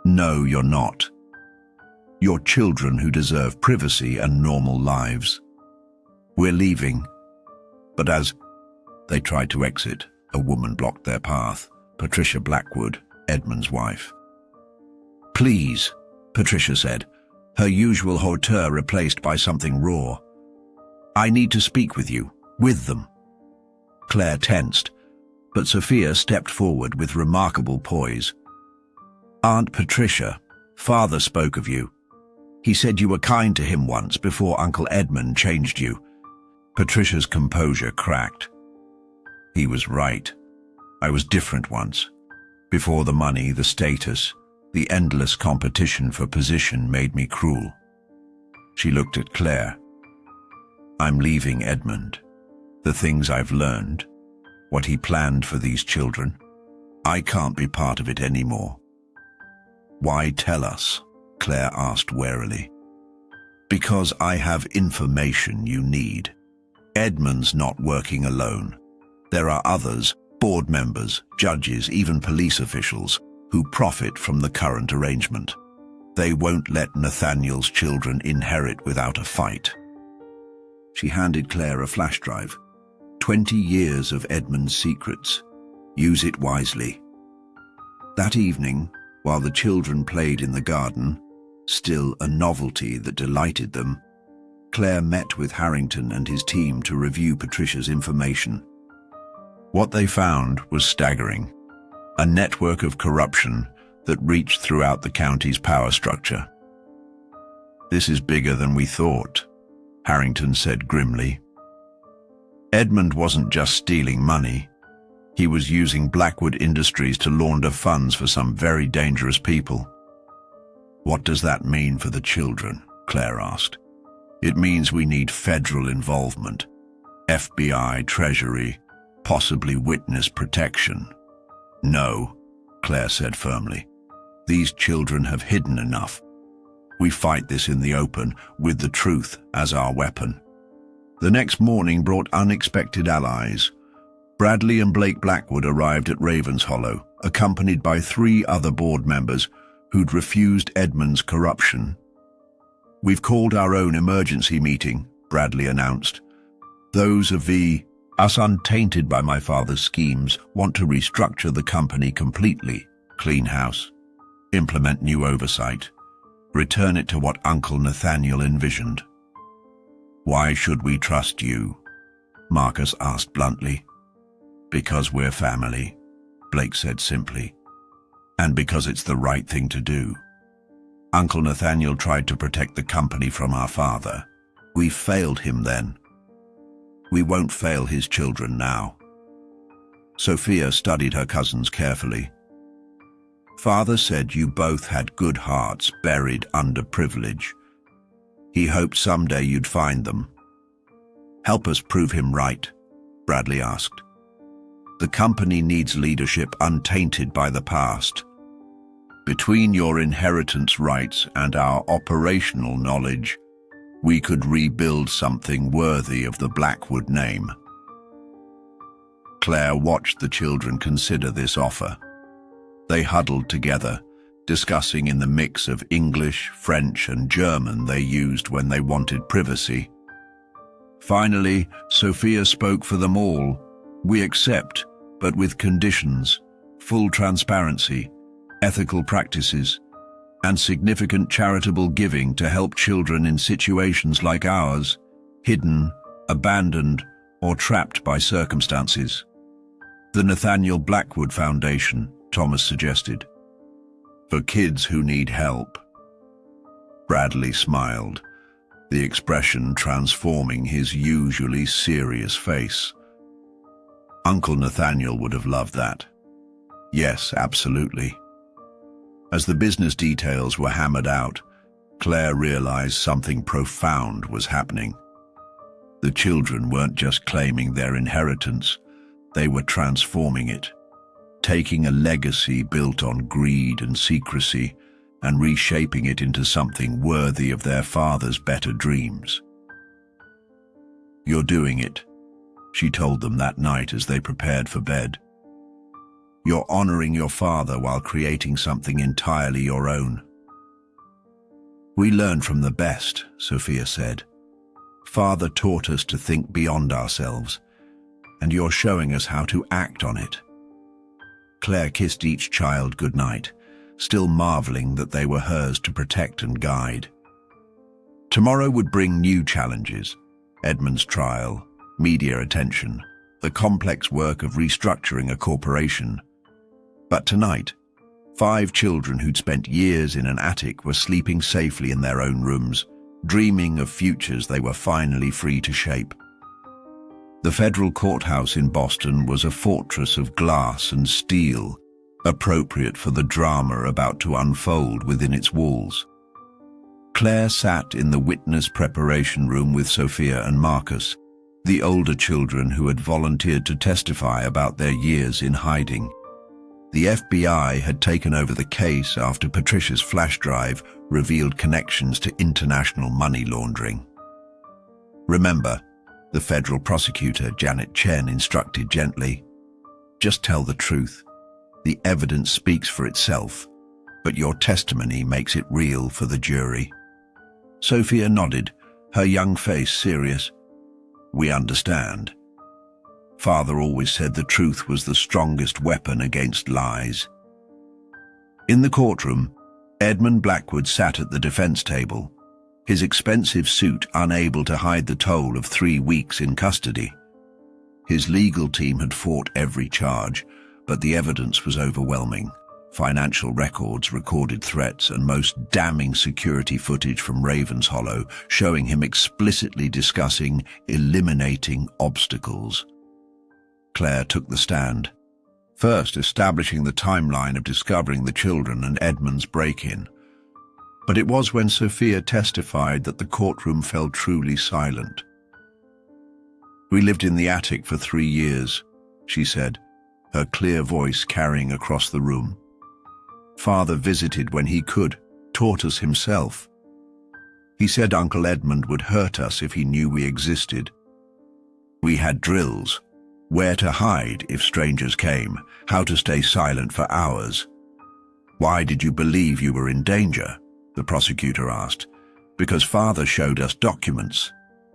"No, you're not. You're children who deserve privacy and normal lives. We're leaving." But as they tried to exit, a woman blocked their path, Patricia Blackwood, Edmund's wife. "Please," Patricia said, her usual hauteur replaced by something raw. "I need to speak with you, with them." Claire tensed, but Sophia stepped forward with remarkable poise. "Aunt Patricia, Father spoke of you. He said you were kind to him once before Uncle Edmund changed you." Patricia's composure cracked. "He was right. I was different once. Before the money, the status, the endless competition for position made me cruel." She looked at Claire. "I'm leaving Edmund. The things I've learned, what he planned for these children, I can't be part of it anymore." Why tell us? Claire asked warily. Because I have information you need. Edmund's not working alone. There are others, board members, judges, even police officials, who profit from the current arrangement. They won't let Nathaniel's children inherit without a fight. She handed Claire a flash drive. 20 years of Edmund's secrets. Use it wisely. That evening, while the children played in the garden, still a novelty that delighted them, Claire met with Harrington and his team to review Patricia's information. What they found was staggering. A network of corruption that reached throughout the county's power structure. This is bigger than we thought, Harrington said grimly. Edmund wasn't just stealing money. He was using Blackwood Industries to launder funds for some very dangerous people. What does that mean for the children? Claire asked. It means we need federal involvement. FBI, Treasury, possibly witness protection. No, Claire said firmly. These children have hidden enough. We fight this in the open, with the truth as our weapon. The next morning brought unexpected allies. Bradley and Blake Blackwood arrived at Ravenshollow, accompanied by 3 other board members who'd refused Edmund's corruption. We've called our own emergency meeting, Bradley announced. Those of us untainted by my father's schemes want to restructure the company completely, clean house, implement new oversight, return it to what Uncle Nathaniel envisioned. Why should we trust you? Marcus asked bluntly. Because we're family, Blake said simply, and because it's the right thing to do. Uncle Nathaniel tried to protect the company from our father. We failed him then. We won't fail his children now. Sophia studied her cousins carefully. Father said you both had good hearts buried under privilege. He hoped someday you'd find them. Help us prove him right, Bradley asked. The company needs leadership untainted by the past. Between your inheritance rights and our operational knowledge, we could rebuild something worthy of the Blackwood name. Claire watched the children consider this offer. They huddled together, discussing in the mix of English, French, and German they used when they wanted privacy. Finally, Sophia spoke for them all. We accept, but with conditions, full transparency, ethical practices, and significant charitable giving to help children in situations like ours, hidden, abandoned, or trapped by circumstances. The Nathaniel Blackwood Foundation, Thomas suggested. For kids who need help. Bradley smiled, the expression transforming his usually serious face. Uncle Nathaniel would have loved that. Yes, absolutely. As the business details were hammered out, Claire realized something profound was happening. The children weren't just claiming their inheritance, they were transforming it, taking a legacy built on greed and secrecy and reshaping it into something worthy of their father's better dreams. You're doing it, she told them that night as they prepared for bed. You're honoring your father while creating something entirely your own. We learn from the best, Sophia said. Father taught us to think beyond ourselves, and you're showing us how to act on it. Claire kissed each child goodnight, still marveling that they were hers to protect and guide. Tomorrow would bring new challenges: Edmund's trial, media attention, the complex work of restructuring a corporation. But tonight, 5 children who'd spent years in an attic were sleeping safely in their own rooms, dreaming of futures they were finally free to shape. The federal courthouse in Boston was a fortress of glass and steel, appropriate for the drama about to unfold within its walls. Claire sat in the witness preparation room with Sophia and Marcus, the older children who had volunteered to testify about their years in hiding. The FBI had taken over the case after Patricia's flash drive revealed connections to international money laundering. Remember, the federal prosecutor, Janet Chen, instructed gently, "Just tell the truth. The evidence speaks for itself, but your testimony makes it real for the jury." Sophia nodded, her young face serious. "We understand. Father always said the truth was the strongest weapon against lies." In the courtroom, Edmund Blackwood sat at the defense table, his expensive suit unable to hide the toll of 3 weeks in custody. His legal team had fought every charge, but the evidence was overwhelming. Financial records, recorded threats, and most damning security footage from Ravenshollow showing him explicitly discussing eliminating obstacles. Claire took the stand, first establishing the timeline of discovering the children and Edmund's break-in. But it was when Sophia testified that the courtroom fell truly silent. "We lived in the attic for 3 years," she said, her clear voice carrying across the room. "Father visited when he could, taught us himself. He said Uncle Edmund would hurt us if he knew we existed. We had drills, where to hide if strangers came, how to stay silent for hours." "Why did you believe you were in danger?" the prosecutor asked. "Because Father showed us documents,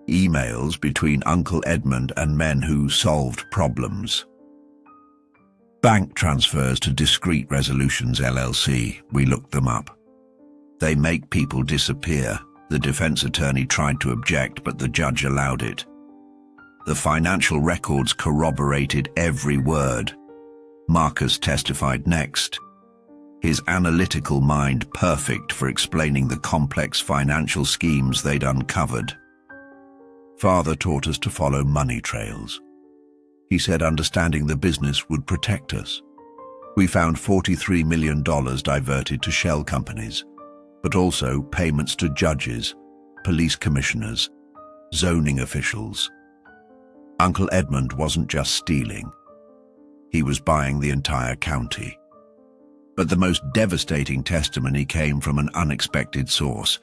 emails between Uncle Edmund and men who solved problems. Bank transfers to Discreet Resolutions LLC, we looked them up. They make people disappear." The defense attorney tried to object, but the judge allowed it. The financial records corroborated every word. Marcus testified next, his analytical mind perfect for explaining the complex financial schemes they'd uncovered. "Father taught us to follow money trails. He said understanding the business would protect us. We found $43 million diverted to shell companies, but also payments to judges, police commissioners, zoning officials. Uncle Edmund wasn't just stealing. He was buying the entire county." But the most devastating testimony came from an unexpected source,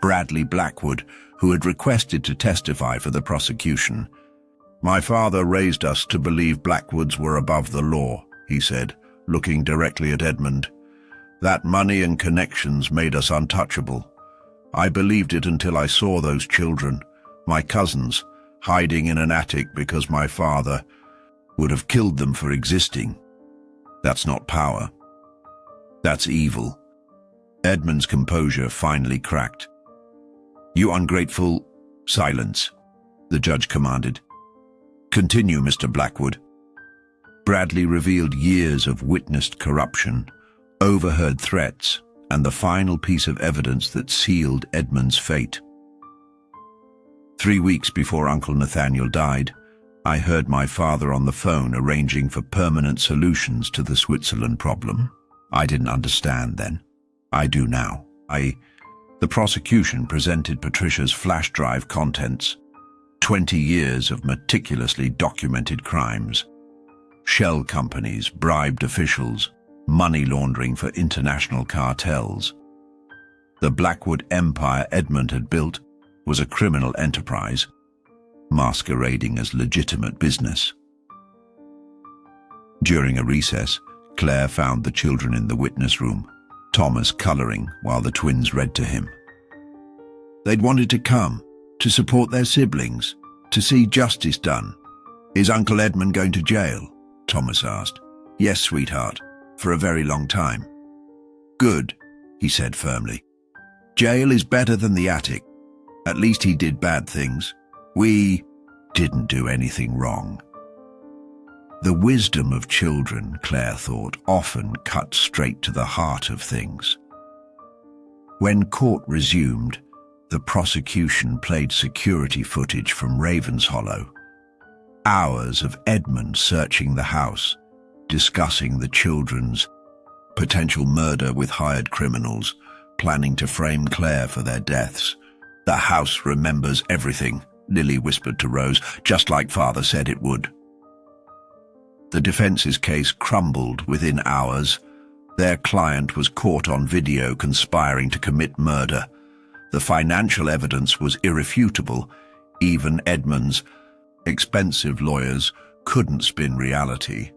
Bradley Blackwood, who had requested to testify for the prosecution. "My father raised us to believe Blackwoods were above the law," he said, looking directly at Edmund. "That money and connections made us untouchable. I believed it until I saw those children, my cousins, hiding in an attic because my father would have killed them for existing. That's not power. That's evil." Edmund's composure finally cracked. "You ungrateful—" "Silence," the judge commanded. "Continue, Mr. Blackwood." Bradley revealed years of witnessed corruption, overheard threats, and the final piece of evidence that sealed Edmund's fate. 3 weeks before Uncle Nathaniel died, I heard my father on the phone arranging for permanent solutions to the Switzerland problem. I didn't understand then. I do now. The prosecution presented Patricia's flash drive contents, 20 years of meticulously documented crimes. Shell companies, bribed officials, money laundering for international cartels. The Blackwood empire Edmund had built was a criminal enterprise, masquerading as legitimate business. During a recess, Claire found the children in the witness room, Thomas coloring while the twins read to him. They'd wanted to come, to support their siblings, to see justice done. "Is Uncle Edmund going to jail?" Thomas asked. "Yes, sweetheart, for a very long time." "Good," he said firmly. "Jail is better than the attic. At least he did bad things. We didn't do anything wrong." The wisdom of children, Claire thought, often cut straight to the heart of things. When court resumed, the prosecution played security footage from Ravenshollow. Hours of Edmund searching the house, discussing the children's potential murder with hired criminals, planning to frame Claire for their deaths. "The house remembers everything," Lily whispered to Rose, "just like Father said it would." The defense's case crumbled within hours. Their client was caught on video conspiring to commit murder. The financial evidence was irrefutable. Even Edmund's expensive lawyers couldn't spin reality.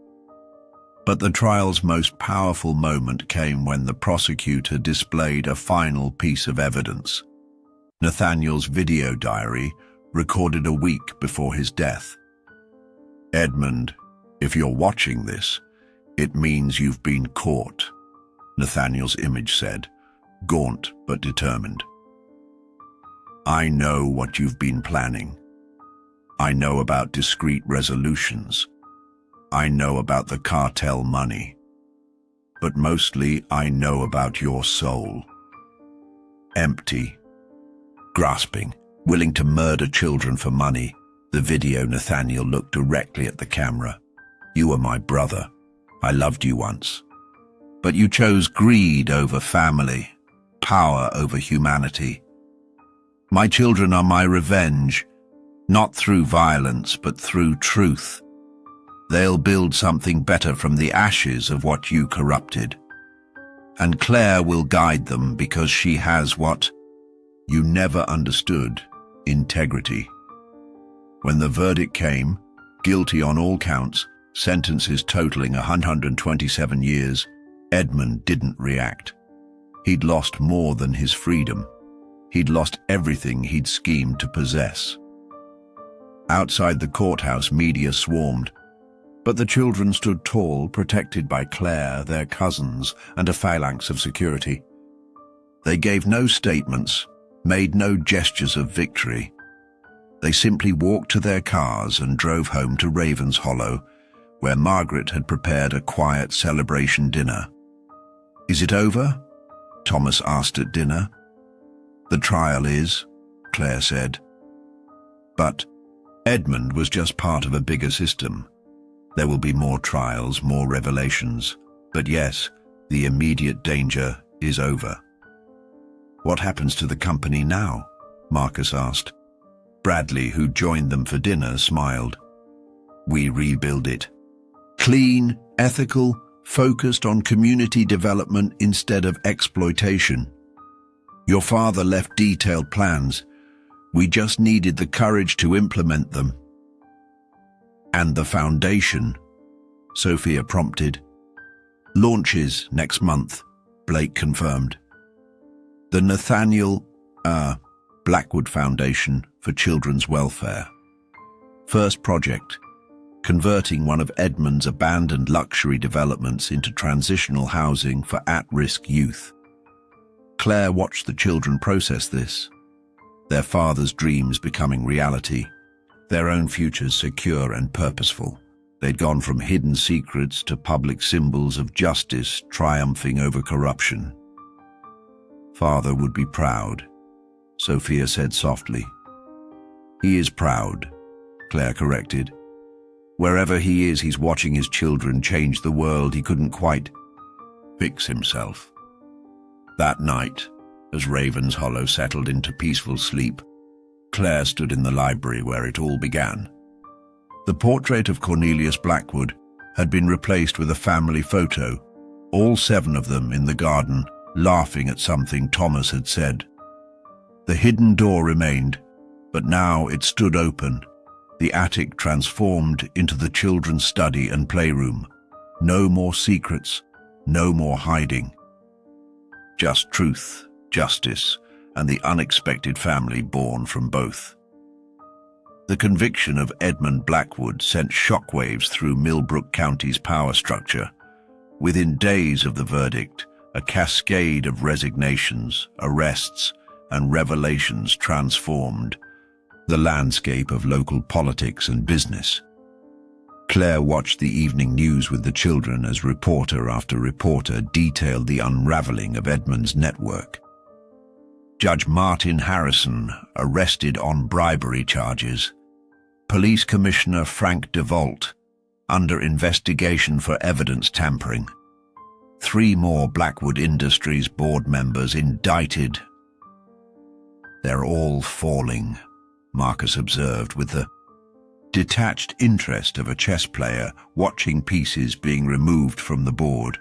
But the trial's most powerful moment came when the prosecutor displayed a final piece of evidence. Nathaniel's video diary, recorded a week before his death. "Edmund, if you're watching this, it means you've been caught," Nathaniel's image said, gaunt but determined. "I know what you've been planning. I know about discreet resolutions. I know about the cartel money. But mostly I know about your soul. Empty, grasping, willing to murder children for money." The video, Nathaniel looked directly at the camera. "You were my brother. I loved you once. But you chose greed over family, power over humanity. My children are my revenge, not through violence, but through truth. They'll build something better from the ashes of what you corrupted. And Claire will guide them because she has what you never understood: integrity." When the verdict came, guilty on all counts, sentences totaling 127 years, Edmund didn't react. He'd lost more than his freedom. He'd lost everything he'd schemed to possess. Outside the courthouse, media swarmed, but the children stood tall, protected by Claire, their cousins, and a phalanx of security. They gave no statements, made no gestures of victory. They simply walked to their cars and drove home to Ravens Hollow, where Margaret had prepared a quiet celebration dinner. "Is it over?" Thomas asked at dinner. "The trial is," Claire said. But Edmund was just part of a bigger system. There will be more trials, more revelations. But yes, the immediate danger is over. "What happens to the company now?" Marcus asked. Bradley, who joined them for dinner, smiled. "We rebuild it. Clean, ethical, focused on community development instead of exploitation. Your father left detailed plans. We just needed the courage to implement them." "And the foundation," Sophia prompted. "Launches next month," Blake confirmed. "The Nathaniel Blackwood Foundation for Children's Welfare. First project, converting one of Edmund's abandoned luxury developments into transitional housing for at-risk youth." Claire watched the children process this, their father's dreams becoming reality, their own futures secure and purposeful. They'd gone from hidden secrets to public symbols of justice triumphing over corruption. "Father would be proud," Sophia said softly. "He is proud," Claire corrected. "Wherever he is, he's watching his children change the world he couldn't quite fix himself." That night, as Ravens Hollow settled into peaceful sleep, Claire stood in the library where it all began. The portrait of Cornelius Blackwood had been replaced with a family photo, all 7 of them in the garden, laughing at something Thomas had said. The hidden door remained, but now it stood open, the attic transformed into the children's study and playroom. No more secrets, no more hiding. Just truth, justice, and the unexpected family born from both. The conviction of Edmund Blackwood sent shockwaves through Millbrook County's power structure. Within days of the verdict, a cascade of resignations, arrests, and revelations transformed the landscape of local politics and business. Claire watched the evening news with the children as reporter after reporter detailed the unraveling of Edmund's network. Judge Martin Harrison arrested on bribery charges. Police Commissioner Frank DeVault under investigation for evidence tampering. 3 more Blackwood Industries board members indicted. "They're all falling," Marcus observed with the detached interest of a chess player watching pieces being removed from the board,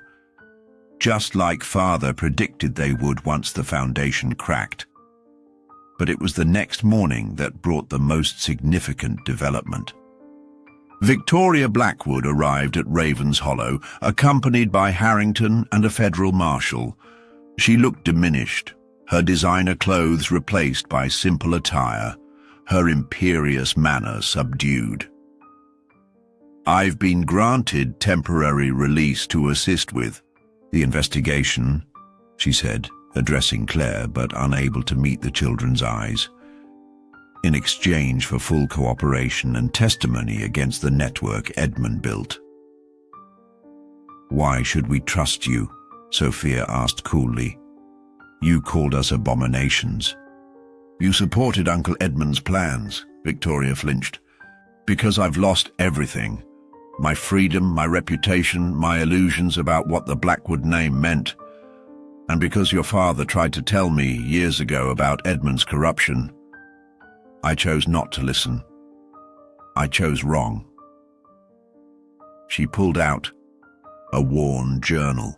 just like father predicted they would once the foundation cracked. But it was the next morning that brought the most significant development. Victoria Blackwood arrived at Ravens Hollow, accompanied by Harrington and a federal marshal. She looked diminished, her designer clothes replaced by simple attire, her imperious manner subdued. "I've been granted temporary release to assist with the investigation," she said, addressing Claire but unable to meet the children's eyes, "in exchange for full cooperation and testimony against the network Edmund built." "Why should we trust you?" Sophia asked coolly. "You called us abominations." "You supported Uncle Edmund's plans," Victoria flinched. "Because I've lost everything. My freedom, my reputation, my illusions about what the Blackwood name meant. And because your father tried to tell me years ago about Edmund's corruption, I chose not to listen. I chose wrong." She pulled out a worn journal.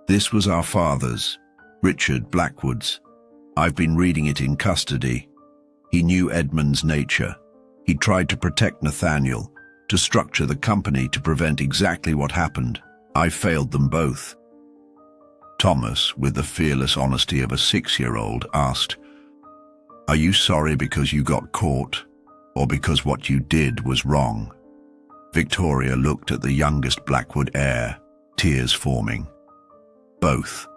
"This was our father's, Richard Blackwood's. I've been reading it in custody. He knew Edmund's nature. He tried to protect Nathaniel, to structure the company to prevent exactly what happened. I failed them both." Thomas, with the fearless honesty of a 6-year-old, asked, "Are you sorry because you got caught, or because what you did was wrong?" Victoria looked at the youngest Blackwood heir, tears forming. "Both.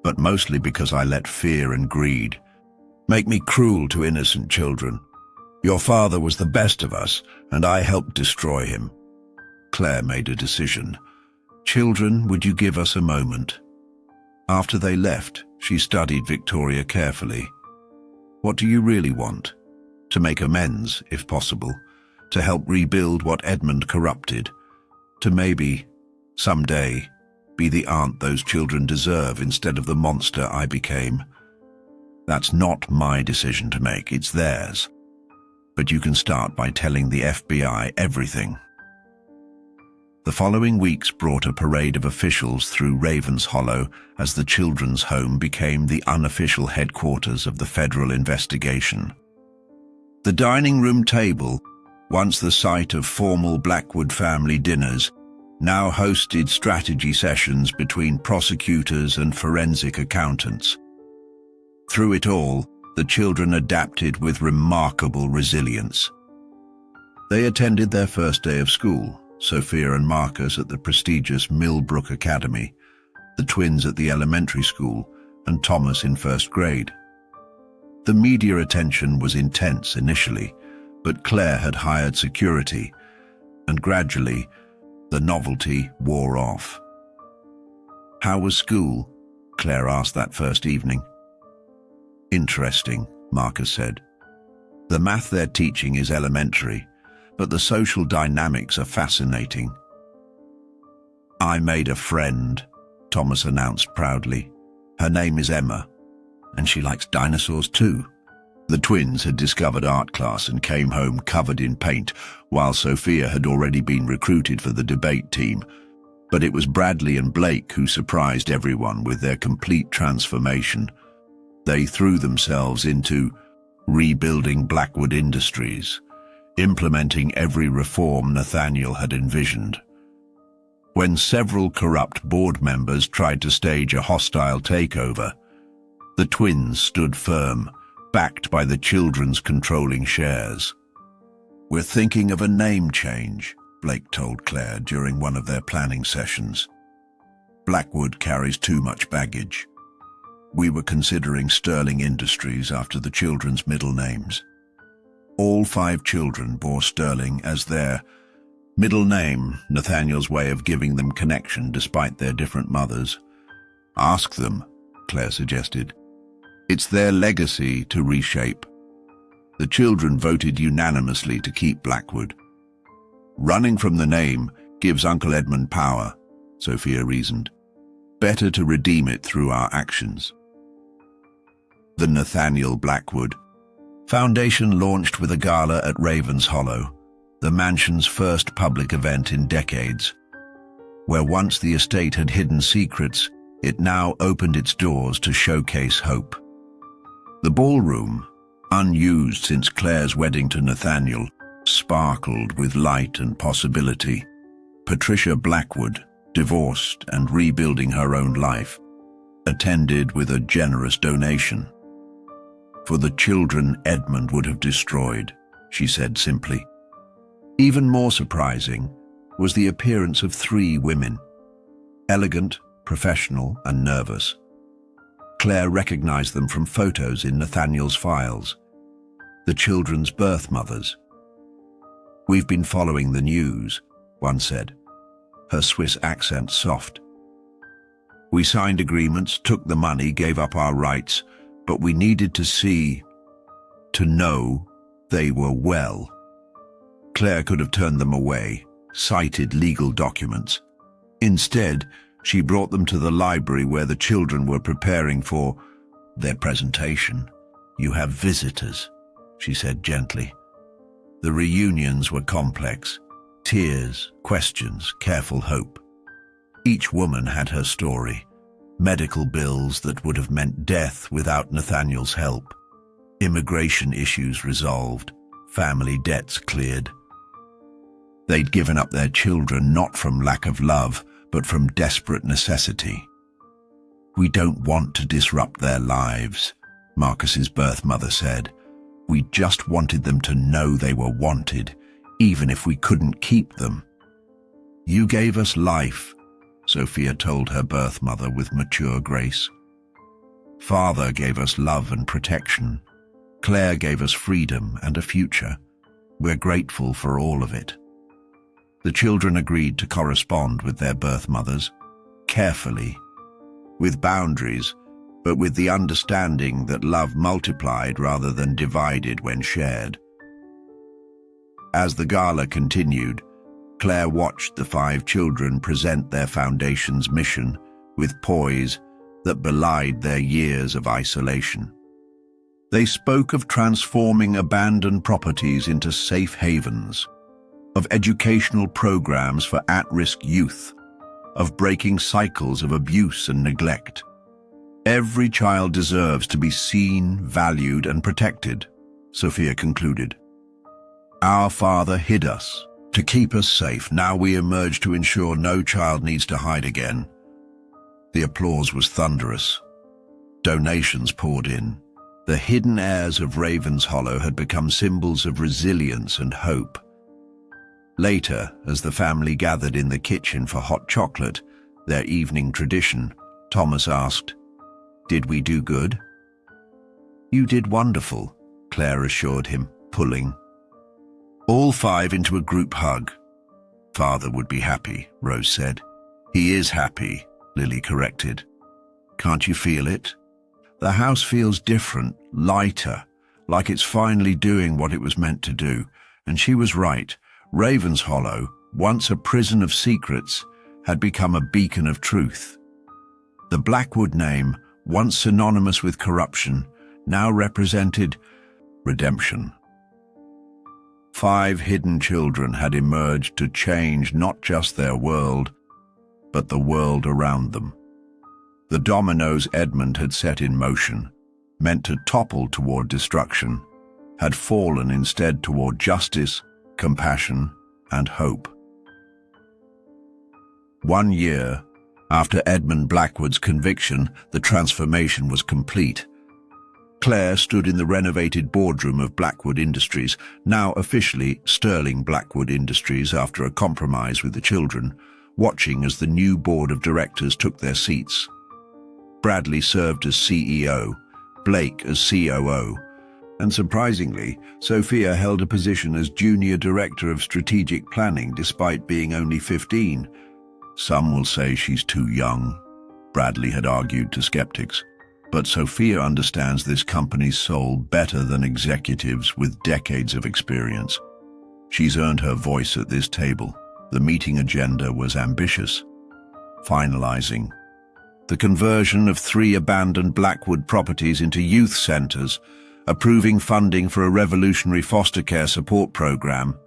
But mostly because I let fear and greed make me cruel to innocent children. Your father was the best of us, and I helped destroy him." Claire made a decision. "Children, would you give us a moment?" After they left, she studied Victoria carefully. "What do you really want? To make amends, if possible, to help rebuild what Edmund corrupted, to maybe, someday, be the aunt those children deserve instead of the monster I became? That's not my decision to make, it's theirs. But you can start by telling the FBI everything." The following weeks brought a parade of officials through Ravens Hollow as the children's home became the unofficial headquarters of the federal investigation. The dining room table, once the site of formal Blackwood family dinners, now hosted strategy sessions between prosecutors and forensic accountants. Through it all, the children adapted with remarkable resilience. They attended their first day of school, Sophia and Marcus at the prestigious Millbrook Academy, the twins at the elementary school, and Thomas in first grade. The media attention was intense initially, but Claire had hired security, and gradually, the novelty wore off. "How was school?" Claire asked that first evening. "Interesting," Marcus said. "The math they're teaching is elementary, but the social dynamics are fascinating." "I made a friend," Thomas announced proudly. "Her name is Emma, and she likes dinosaurs too." The twins had discovered art class and came home covered in paint, while Sophia had already been recruited for the debate team. But it was Bradley and Blake who surprised everyone with their complete transformation. They threw themselves into rebuilding Blackwood Industries, implementing every reform Nathaniel had envisioned. When several corrupt board members tried to stage a hostile takeover, the twins stood firm, backed by the children's controlling shares. "We're thinking of a name change," Blake told Claire during one of their planning sessions. "Blackwood carries too much baggage. We were considering Sterling Industries after the children's middle names." All 5 children bore Sterling as their middle name, Nathaniel's way of giving them connection despite their different mothers. "Ask them," Claire suggested. "It's their legacy to reshape." The children voted unanimously to keep Blackwood. "Running from the name gives Uncle Edmund power," Sophia reasoned. "Better to redeem it through our actions." The Nathaniel Blackwood, Foundation launched with a gala at Ravens Hollow, the mansion's first public event in decades. Where once the estate had hidden secrets, it now opened its doors to showcase hope. The ballroom, unused since Claire's wedding to Nathaniel, sparkled with light and possibility. Patricia Blackwood, divorced and rebuilding her own life, attended with a generous donation. For the children Edmund would have destroyed, she said simply. Even more surprising was the appearance of 3 women. Elegant, professional, and nervous. Claire recognized them from photos in Nathaniel's files. The children's birth mothers. "We've been following the news," one said, her Swiss accent soft. "We signed agreements, took the money, gave up our rights, but we needed to know they were well." Claire could have turned them away, cited legal documents. Instead, she brought them to the library where the children were preparing for their presentation. "You have visitors," she said gently. The reunions were complex. Tears, questions, careful hope. Each woman had her story. Medical bills that would have meant death without Nathaniel's help. Immigration issues resolved. Family debts cleared. They'd given up their children not from lack of love, but from desperate necessity. "We don't want to disrupt their lives," Marcus's birth mother said. "We just wanted them to know they were wanted, even if we couldn't keep them." "You gave us life," Sophia told her birth mother with mature grace. "Father gave us love and protection. Claire gave us freedom and a future. We're grateful for all of it." The children agreed to correspond with their birth mothers, carefully, with boundaries, but with the understanding that love multiplied rather than divided when shared. As the gala continued, Claire watched the 5 children present their foundation's mission with poise that belied their years of isolation. They spoke of transforming abandoned properties into safe havens, of educational programs for at-risk youth, of breaking cycles of abuse and neglect. "Every child deserves to be seen, valued, and protected," Sophia concluded. "Our Father hid us to keep us safe. Now we emerge to ensure no child needs to hide again." The applause was thunderous. Donations poured in. The hidden heirs of Ravens Hollow had become symbols of resilience and hope. Later, as the family gathered in the kitchen for hot chocolate, their evening tradition, Thomas asked, "Did we do good?" "You did wonderful," Claire assured him, pulling. All 5 into a group hug. "Father would be happy," Rose said. "He is happy," Lily corrected. "Can't you feel it? The house feels different, lighter, like it's finally doing what it was meant to do." And she was right. Ravens Hollow, once a prison of secrets, had become a beacon of truth. The Blackwood name, once synonymous with corruption, now represented redemption. 5 hidden children had emerged to change not just their world, but the world around them. The dominoes Edmund had set in motion, meant to topple toward destruction, had fallen instead toward justice, compassion, and hope. 1 year after Edmund Blackwood's conviction, the transformation was complete. Claire stood in the renovated boardroom of Blackwood Industries, now officially Sterling Blackwood Industries after a compromise with the children, watching as the new board of directors took their seats. Bradley served as CEO, Blake as COO, and surprisingly, Sophia held a position as Junior Director of Strategic Planning despite being only 15. "Some will say she's too young," Bradley had argued to skeptics. "But Sophia understands this company's soul better than executives with decades of experience. She's earned her voice at this table." The meeting agenda was ambitious. Finalizing the conversion of 3 abandoned Blackwood properties into youth centers, approving funding for a revolutionary foster care support program,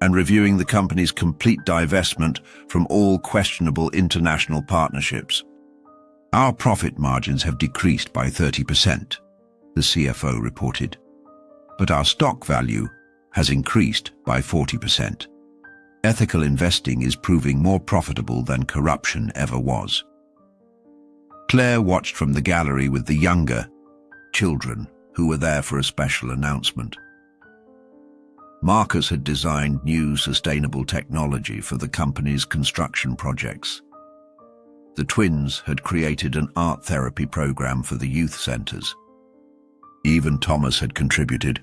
and reviewing the company's complete divestment from all questionable international partnerships. Our profit margins have decreased by 30%, the CFO reported, but our stock value has increased by 40%. Ethical investing is proving more profitable than corruption ever was. Claire watched from the gallery with the younger children who were there for a special announcement. Marcus had designed new sustainable technology for the company's construction projects. The twins had created an art therapy program for the youth centers. Even Thomas had contributed,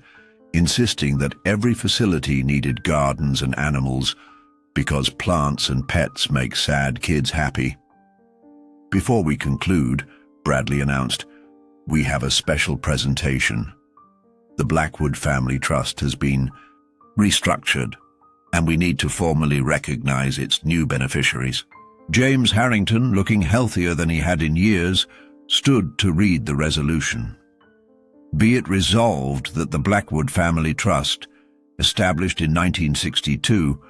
insisting that every facility needed gardens and animals because plants and pets make sad kids happy. Before we conclude, Bradley announced, we have a special presentation. The Blackwood Family Trust has been restructured, and we need to formally recognize its new beneficiaries. James Harrington, looking healthier than he had in years, stood to read the resolution. Be it resolved that the Blackwood Family Trust, established in 1962,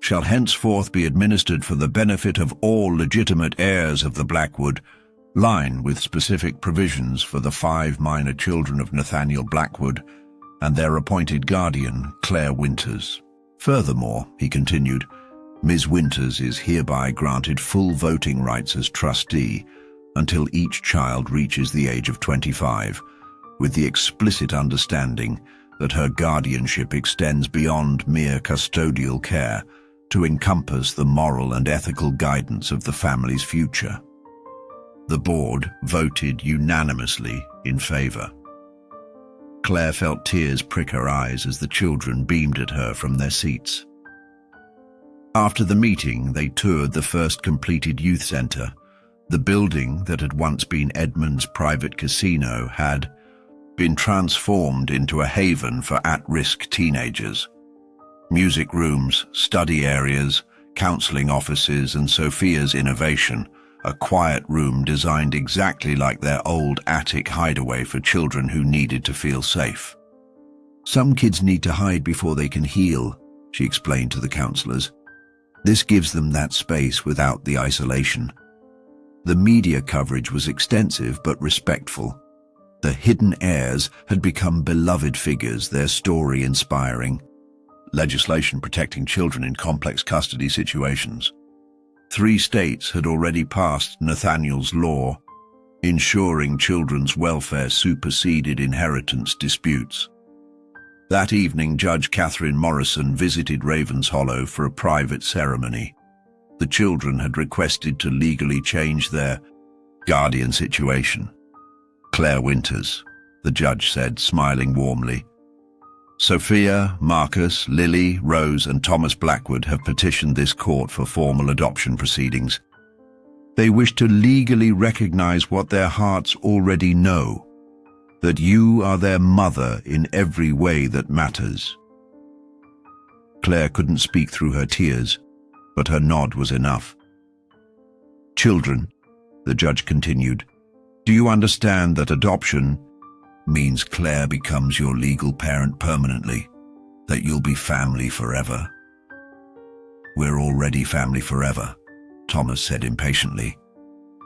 shall henceforth be administered for the benefit of all legitimate heirs of the Blackwood line, with specific provisions for the 5 minor children of Nathaniel Blackwood and their appointed guardian, Claire Winters. Furthermore, he continued, Ms. Winters is hereby granted full voting rights as trustee until each child reaches the age of 25, with the explicit understanding that her guardianship extends beyond mere custodial care to encompass the moral and ethical guidance of the family's future. The board voted unanimously in favor. Claire felt tears prick her eyes as the children beamed at her from their seats. After the meeting, they toured the first completed youth center. The building that had once been Edmund's private casino had been transformed into a haven for at-risk teenagers. Music rooms, study areas, counseling offices, and Sophia's innovation, a quiet room designed exactly like their old attic hideaway for children who needed to feel safe. Some kids need to hide before they can heal, she explained to the counselors. This gives them that space without the isolation. The media coverage was extensive but respectful. The hidden heirs had become beloved figures, their story inspiring. Legislation protecting children in complex custody situations. 3 states had already passed Nathaniel's law, ensuring children's welfare superseded inheritance disputes. That evening, Judge Catherine Morrison visited Ravens Hollow for a private ceremony. The children had requested to legally change their guardian situation. Claire Winters, the judge said, smiling warmly. Sophia, Marcus, Lily, Rose, and Thomas Blackwood have petitioned this court for formal adoption proceedings. They wish to legally recognize what their hearts already know, that you are their mother in every way that matters. Claire couldn't speak through her tears, but her nod was enough. Children, the judge continued, do you understand that adoption means Claire becomes your legal parent permanently, that you'll be family forever? We're already family forever, Thomas said impatiently.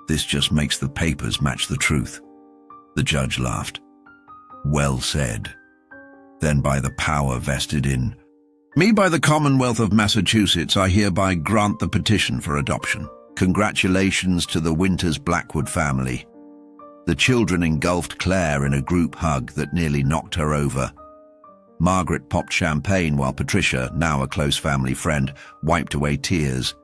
This just makes the papers match the truth. The judge laughed. Well said. Then by the power vested in me by the Commonwealth of Massachusetts, I hereby grant the petition for adoption. Congratulations to the Winters Blackwood family. The children engulfed Claire in a group hug that nearly knocked her over. Margaret popped champagne while Patricia, now a close family friend, wiped away tears.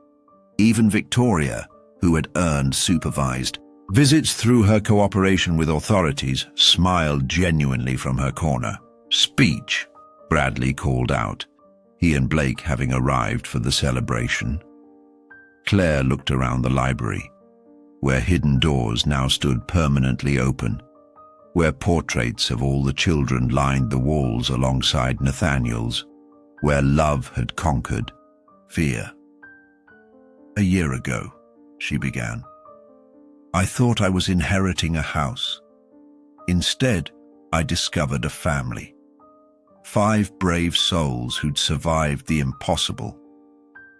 Even Victoria, who had earned supervised visits through her cooperation with authorities, smiled genuinely from her corner. Speech, Bradley called out, he and Blake having arrived for the celebration. Claire looked around the library, where hidden doors now stood permanently open, where portraits of all the children lined the walls alongside Nathaniel's, where love had conquered fear. A year ago, she began, I thought I was inheriting a house. Instead, I discovered a family. 5 brave souls who'd survived the impossible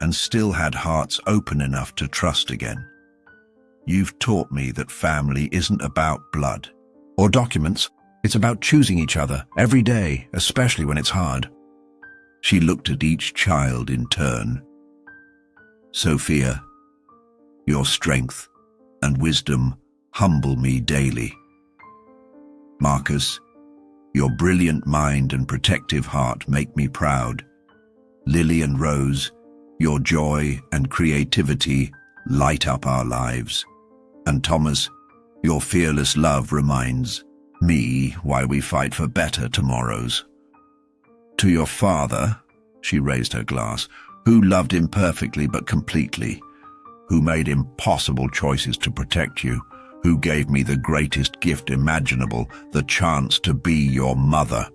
and still had hearts open enough to trust again. You've taught me that family isn't about blood or documents. It's about choosing each other every day, especially when it's hard. She looked at each child in turn. Sophia, your strength and wisdom humble me daily. Marcus, your brilliant mind and protective heart make me proud. Lily and Rose, your joy and creativity light up our lives. And Thomas, your fearless love reminds me why we fight for better tomorrows. To your father, she raised her glass, who loved imperfectly but completely, who made impossible choices to protect you, who gave me the greatest gift imaginable, the chance to be your mother.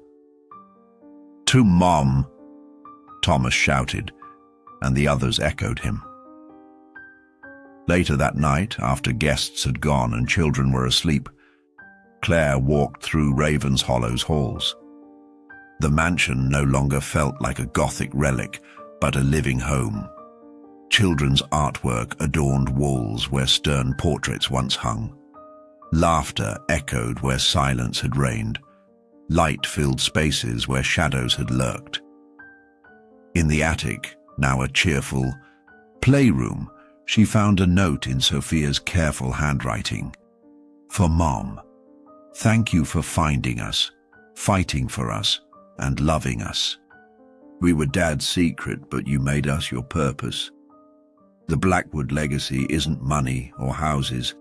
To Mom, Thomas shouted, and the others echoed him. Later that night, after guests had gone and children were asleep, Claire walked through Ravenshollow's halls. The mansion no longer felt like a Gothic relic, but a living home. Children's artwork adorned walls where stern portraits once hung. Laughter echoed where silence had reigned. Light filled spaces where shadows had lurked. In the attic, now a cheerful playroom, she found a note in Sophia's careful handwriting. For Mom, thank you for finding us, fighting for us, and loving us. We were Dad's secret, but you made us your purpose. The Blackwood legacy isn't money or houses.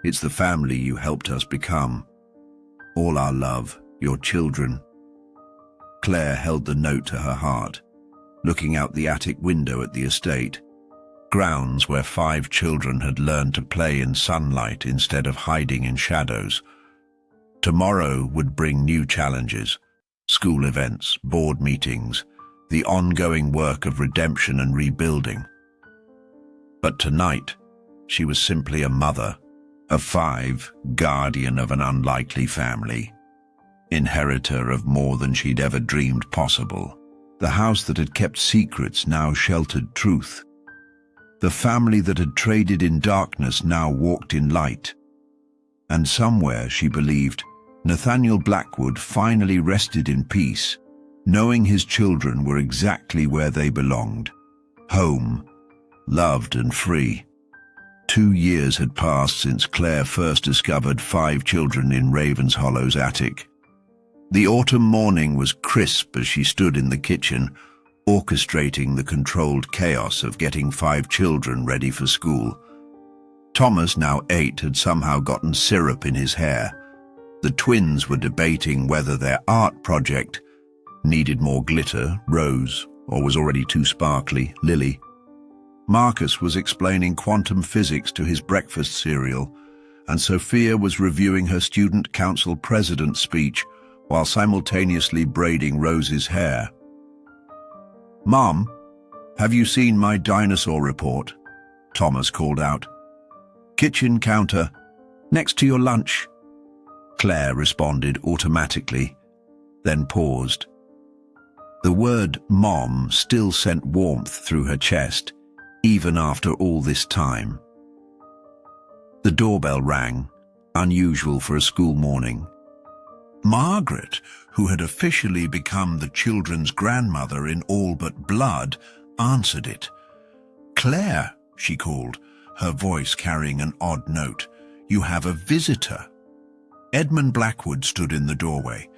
It's the family you helped us become. All our love, your children. Claire held the note to her heart, looking out the attic window at the estate, grounds where 5 children had learned to play in sunlight instead of hiding in shadows. Tomorrow would bring new challenges, school events, board meetings, the ongoing work of redemption and rebuilding. But tonight, she was simply a mother of 5, guardian of an unlikely family, inheritor of more than she'd ever dreamed possible. The house that had kept secrets now sheltered truth. The family that had traded in darkness now walked in light. And somewhere, she believed, Nathaniel Blackwood finally rested in peace, knowing his children were exactly where they belonged, home, loved and free. 2 years had passed since Claire first discovered 5 children in Ravenshollow's attic. The autumn morning was crisp as she stood in the kitchen, orchestrating the controlled chaos of getting 5 children ready for school. Thomas, now 8, had somehow gotten syrup in his hair. The twins were debating whether their art project needed more glitter, Rose, or was already too sparkly, Lily. Marcus was explaining quantum physics to his breakfast cereal, and Sophia was reviewing her student council president's speech while simultaneously braiding Rose's hair. "Mom, have you seen my dinosaur report?" Thomas called out. "Kitchen counter, next to your lunch." Claire responded automatically, then paused. The word Mom still sent warmth through her chest, even after all this time. The doorbell rang, unusual for a school morning. Margaret, who had officially become the children's grandmother in all but blood, answered it. "Claire," she called, her voice carrying an odd note, "you have a visitor." Edmund Blackwood stood in the doorway,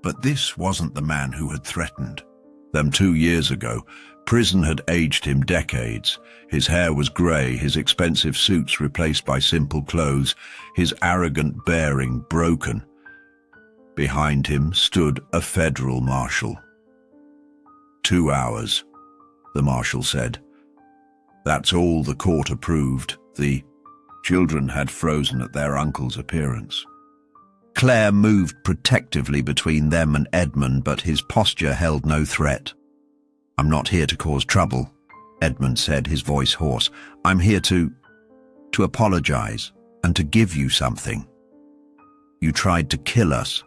but this wasn't the man who had threatened them 2 years ago. Prison had aged him decades. His hair was grey, his expensive suits replaced by simple clothes, his arrogant bearing broken. Behind him stood a federal marshal. 2 hours, the marshal said. That's all the court approved. The children had frozen at their uncle's appearance. Claire moved protectively between them and Edmund, but his posture held no threat. "I'm not here to cause trouble," Edmund said, his voice hoarse. "I'm here to apologize and to give you something. You tried to kill us,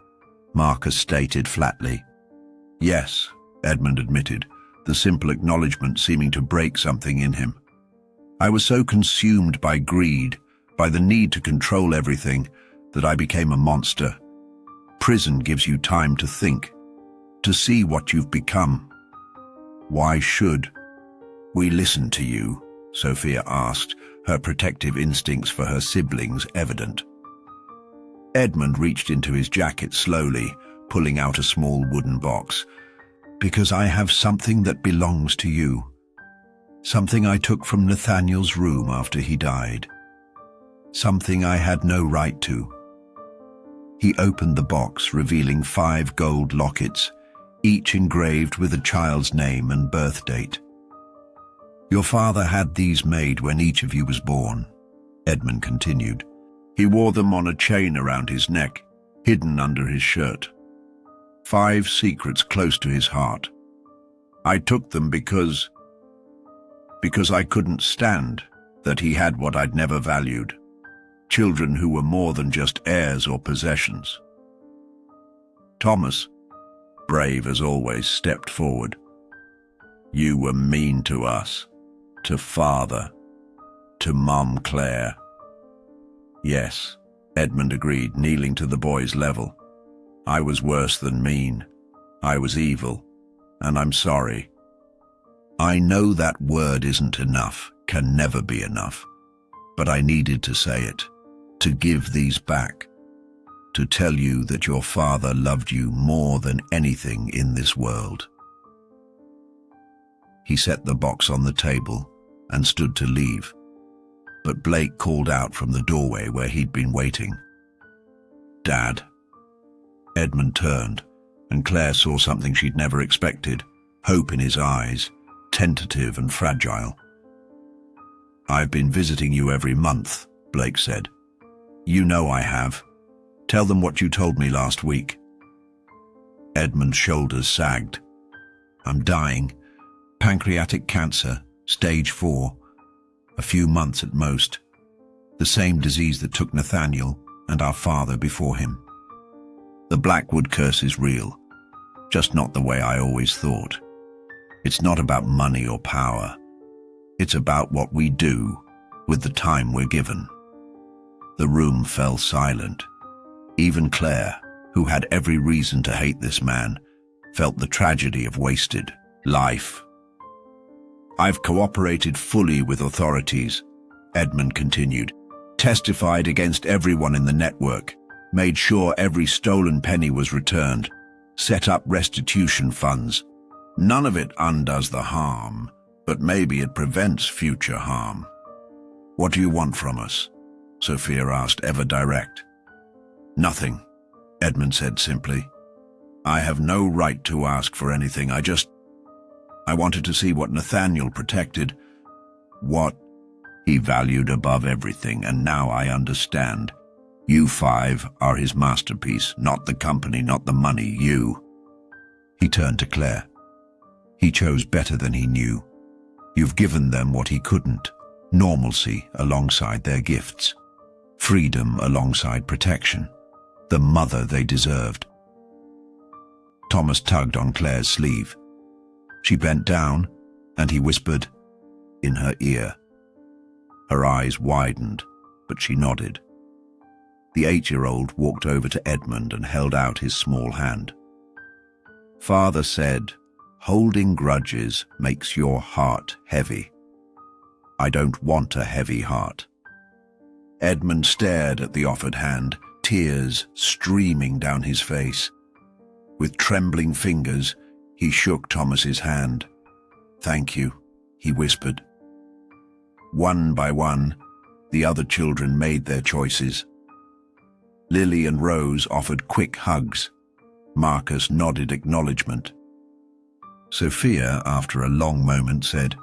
Marcus stated flatly. Yes, Edmund admitted, the simple acknowledgement seeming to break something in him. I was so consumed by greed, by the need to control everything, that I became a monster. Prison gives you time to think, to see what you've become. Why should we listen to you? Sophia asked, her protective instincts for her siblings evident. Edmund reached into his jacket slowly, pulling out a small wooden box. Because I have something that belongs to you. Something I took from Nathaniel's room after he died. Something I had no right to. He opened the box, revealing 5 gold lockets, each engraved with a child's name and birth date. Your father had these made when each of you was born, Edmund continued. He wore them on a chain around his neck, hidden under his shirt. 5 secrets close to his heart. I took them because I couldn't stand that he had what I'd never valued. Children who were more than just heirs or possessions. Thomas, brave as always, stepped forward. You were mean to us, to Father, to Mum Claire. Yes, Edmund agreed, kneeling to the boy's level. I was worse than mean. I was evil, and I'm sorry. I know that word isn't enough, can never be enough, but I needed to say it, to give these back, to tell you that your father loved you more than anything in this world. He set the box on the table and stood to leave, but Blake called out from the doorway where he'd been waiting. Dad. Edmund turned, and Claire saw something she'd never expected, hope in his eyes, tentative and fragile. I've been visiting you every month, Blake said. You know I have. Tell them what you told me last week. Edmund's shoulders sagged. I'm dying. Pancreatic cancer, stage 4. A few months at most. The same disease that took Nathaniel and our father before him. The Blackwood curse is real, just not the way I always thought. It's not about money or power. It's about what we do with the time we're given. The room fell silent. Even Claire, who had every reason to hate this man, felt the tragedy of wasted life. I've cooperated fully with authorities, Edmund continued, testified against everyone in the network, made sure every stolen penny was returned, set up restitution funds. None of it undoes the harm, but maybe it prevents future harm. What do you want from us? Sophia asked, ever direct. Nothing, Edmund said simply. I have no right to ask for anything. I wanted to see what Nathaniel protected, what he valued above everything, and now I understand. You 5 are his masterpiece, not the company, not the money, you. He turned to Claire. He chose better than he knew. You've given them what he couldn't, normalcy alongside their gifts, freedom alongside protection, the mother they deserved. Thomas tugged on Claire's sleeve. She bent down, and he whispered in her ear. Her eyes widened, but she nodded. The 8-year-old walked over to Edmund and held out his small hand. Father said, holding grudges makes your heart heavy. I don't want a heavy heart. Edmund stared at the offered hand, tears streaming down his face. With trembling fingers, he shook Thomas's hand. Thank you, he whispered. One by one, the other children made their choices. Lily and Rose offered quick hugs. Marcus nodded acknowledgement. Sophia, after a long moment, said,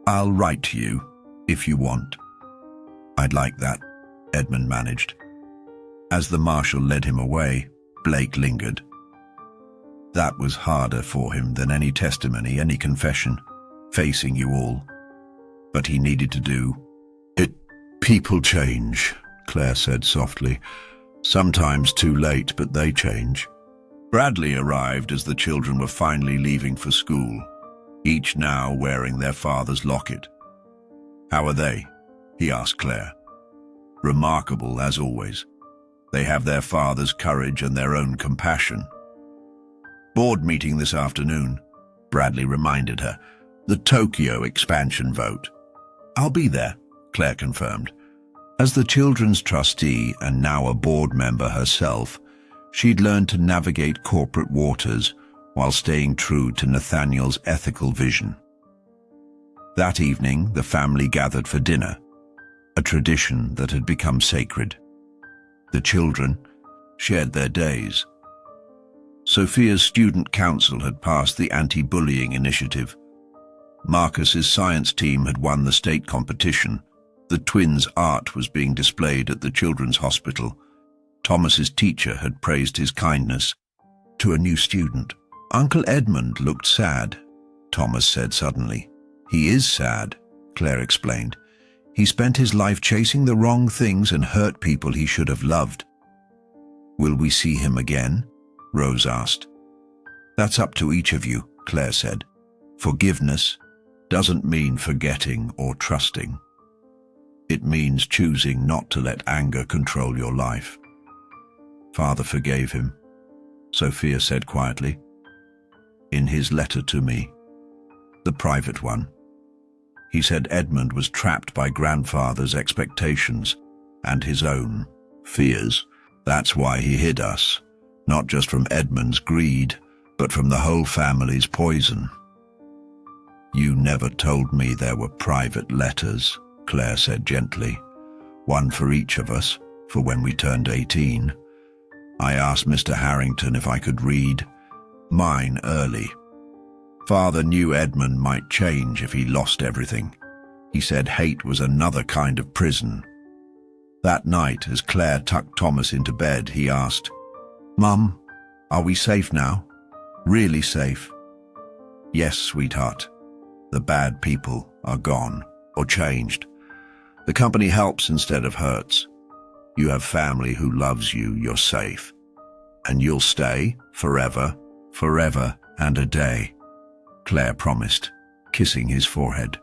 I'll write to you, if you want. I'd like that, Edmund managed. As the marshal led him away, Blake lingered. That was harder for him than any testimony, any confession, facing you all. But he needed to do it. People change, Claire said softly. Sometimes too late, but they change. Bradley arrived as the children were finally leaving for school, each now wearing their father's locket. "How are they?" he asked Claire. "Remarkable, as always. They have their father's courage and their own compassion." "Board meeting this afternoon," Bradley reminded her. "The Tokyo expansion vote." "I'll be there," Claire confirmed. As the children's trustee and now a board member herself, she'd learned to navigate corporate waters while staying true to Nathaniel's ethical vision. That evening, the family gathered for dinner, a tradition that had become sacred. The children shared their days. Sophia's student council had passed the anti-bullying initiative. Marcus's science team had won the state competition. The twins' art was being displayed at the children's hospital. Thomas's teacher had praised his kindness to a new student. "Uncle Edmund looked sad," Thomas said suddenly. "He is sad," Claire explained. "He spent his life chasing the wrong things and hurt people he should have loved." "Will we see him again?" Rose asked. "That's up to each of you," Claire said. "Forgiveness doesn't mean forgetting or trusting. It means choosing not to let anger control your life." "Father forgave him," Sophia said quietly. "In his letter to me, the private one. He said Edmund was trapped by grandfather's expectations and his own fears. That's why he hid us, not just from Edmund's greed, but from the whole family's poison." "You never told me there were private letters," Claire said gently. "One for each of us, for when we turned 18. I asked Mr. Harrington if I could read mine early. Father knew Edmund might change if he lost everything. He said hate was another kind of prison." That night, as Claire tucked Thomas into bed, he asked, "Mum, are we safe now? Really safe?" "Yes, sweetheart. The bad people are gone, or changed. The company helps instead of hurts. You have family who loves you, you're safe. And you'll stay forever, forever and a day," Claire promised, kissing his forehead.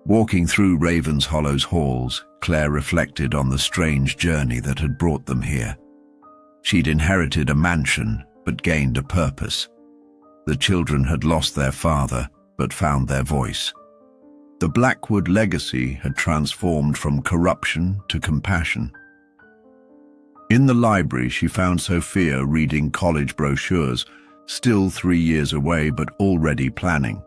Walking through Ravens Hollow's halls, Claire reflected on the strange journey that had brought them here. She'd inherited a mansion, but gained a purpose. The children had lost their father, but found their voice. The Blackwood legacy had transformed from corruption to compassion. In the library, she found Sophia reading college brochures, still 3 years away but already planning.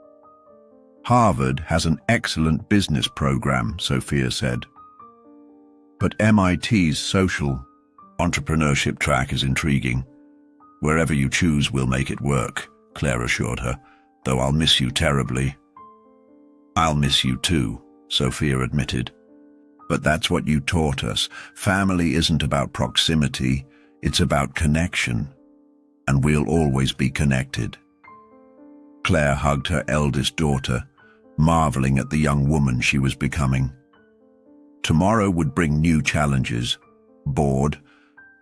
"Harvard has an excellent business program," Sophia said. "But MIT's social entrepreneurship track is intriguing. Wherever you choose, we'll make it work," Claire assured her, "though I'll miss you terribly." "I'll miss you too," Sophia admitted. "But that's what you taught us. Family isn't about proximity, it's about connection. And we'll always be connected." Claire hugged her eldest daughter, marveling at the young woman she was becoming. Tomorrow would bring new challenges: board,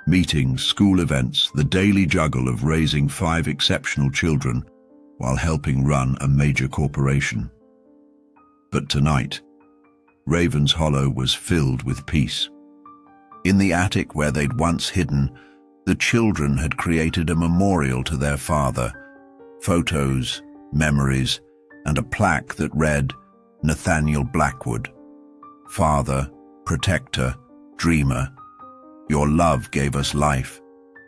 meetings, school events, the daily juggle of raising 5 exceptional children while helping run a major corporation. But tonight, Ravens Hollow was filled with peace. In the attic where they'd once hidden, the children had created a memorial to their father, photos, memories, and a plaque that read, "Nathaniel Blackwood. Father, protector, dreamer. Your love gave us life.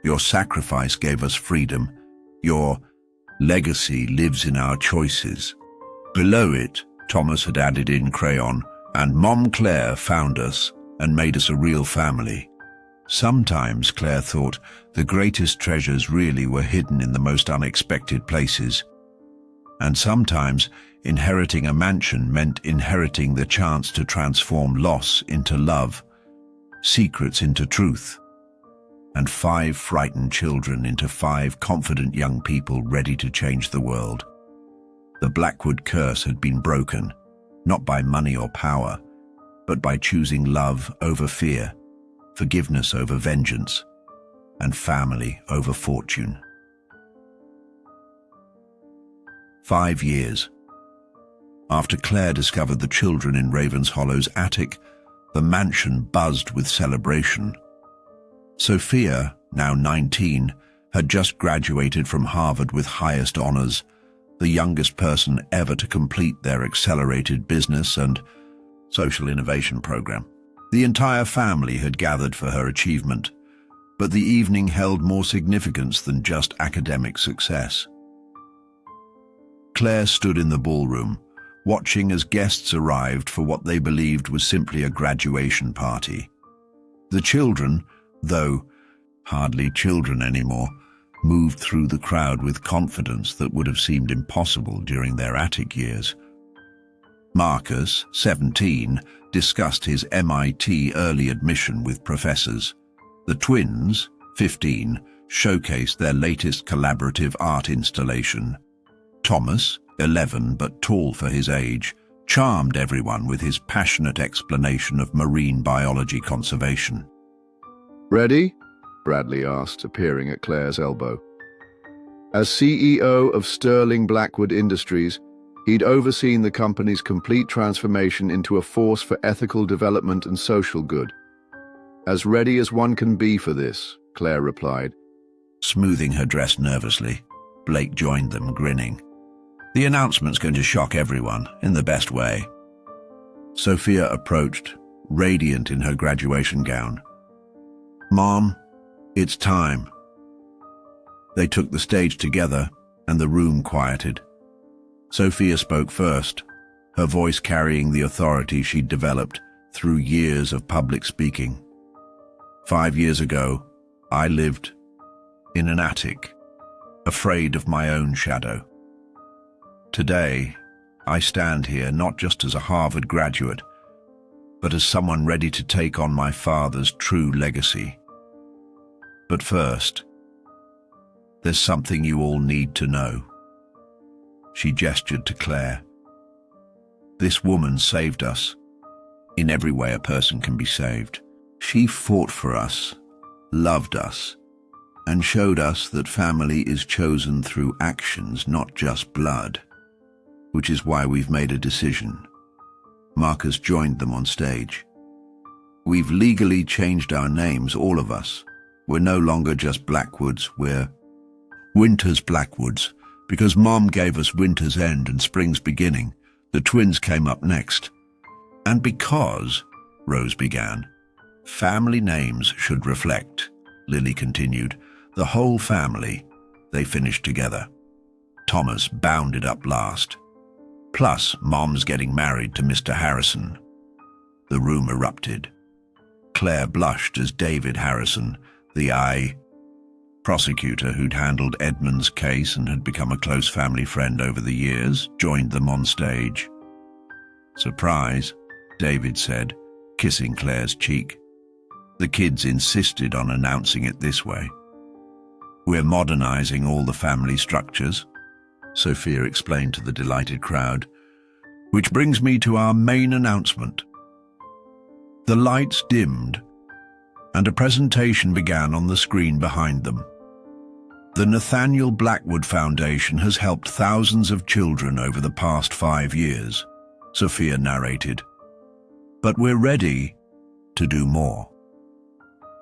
Your sacrifice gave us freedom. Your legacy lives in our choices." Below it, Thomas had added in crayon, "And Mom Claire found us and made us a real family." Sometimes, Claire thought, the greatest treasures really were hidden in the most unexpected places. And sometimes, inheriting a mansion meant inheriting the chance to transform loss into love, secrets into truth, and 5 frightened children into 5 confident young people ready to change the world. The Blackwood curse had been broken, not by money or power, but by choosing love over fear, forgiveness over vengeance, and family over fortune. 5 years. After Claire discovered the children in Ravenshollow's attic, the mansion buzzed with celebration. Sophia, now 19, had just graduated from Harvard with highest honors, the youngest person ever to complete their accelerated business and social innovation program. The entire family had gathered for her achievement, but the evening held more significance than just academic success. Claire stood in the ballroom, watching as guests arrived for what they believed was simply a graduation party. The children, though hardly children anymore, moved through the crowd with confidence that would have seemed impossible during their attic years. Marcus, 17, discussed his MIT early admission with professors. The twins, 15, showcased their latest collaborative art installation. Thomas, 11 but tall for his age, charmed everyone with his passionate explanation of marine biology conservation. "Ready?" Bradley asked, appearing at Claire's elbow. As CEO of Sterling Blackwood Industries, he'd overseen the company's complete transformation into a force for ethical development and social good. "As ready as one can be for this," Claire replied. Smoothing her dress nervously, Blake joined them, grinning. "The announcement's going to shock everyone, in the best way." Sophia approached, radiant in her graduation gown. "Mom, it's time." They took the stage together, and the room quieted. Sophia spoke first, her voice carrying the authority she'd developed through years of public speaking. 5 years ago, I lived in an attic, afraid of my own shadow. Today, I stand here not just as a Harvard graduate, but as someone ready to take on my father's true legacy. But first, there's something you all need to know. She gestured to Claire. This woman saved us, in every way a person can be saved. She fought for us, loved us, and showed us that family is chosen through actions, not just blood, which is why we've made a decision. Marcus joined them on stage. We've legally changed our names, all of us. We're no longer just Blackwoods, we're Winters Blackwoods, because Mom gave us Winter's End and Spring's Beginning. The twins came up next. And because, Rose began, family names should reflect, Lily continued, the whole family. They finished together. Thomas bounded up last. Plus, Mom's getting married to Mr. Harrison. The room erupted. Claire blushed as David Harrison, the prosecutor who'd handled Edmund's case and had become a close family friend over the years, joined them on stage. "Surprise," David said, kissing Claire's cheek. The kids insisted on announcing it this way. "We're modernizing all the family structures," Sophia explained to the delighted crowd, "which brings me to our main announcement." The lights dimmed, and a presentation began on the screen behind them. The Nathaniel Blackwood Foundation has helped thousands of children over the past 5 years, Sophia narrated. But we're ready to do more.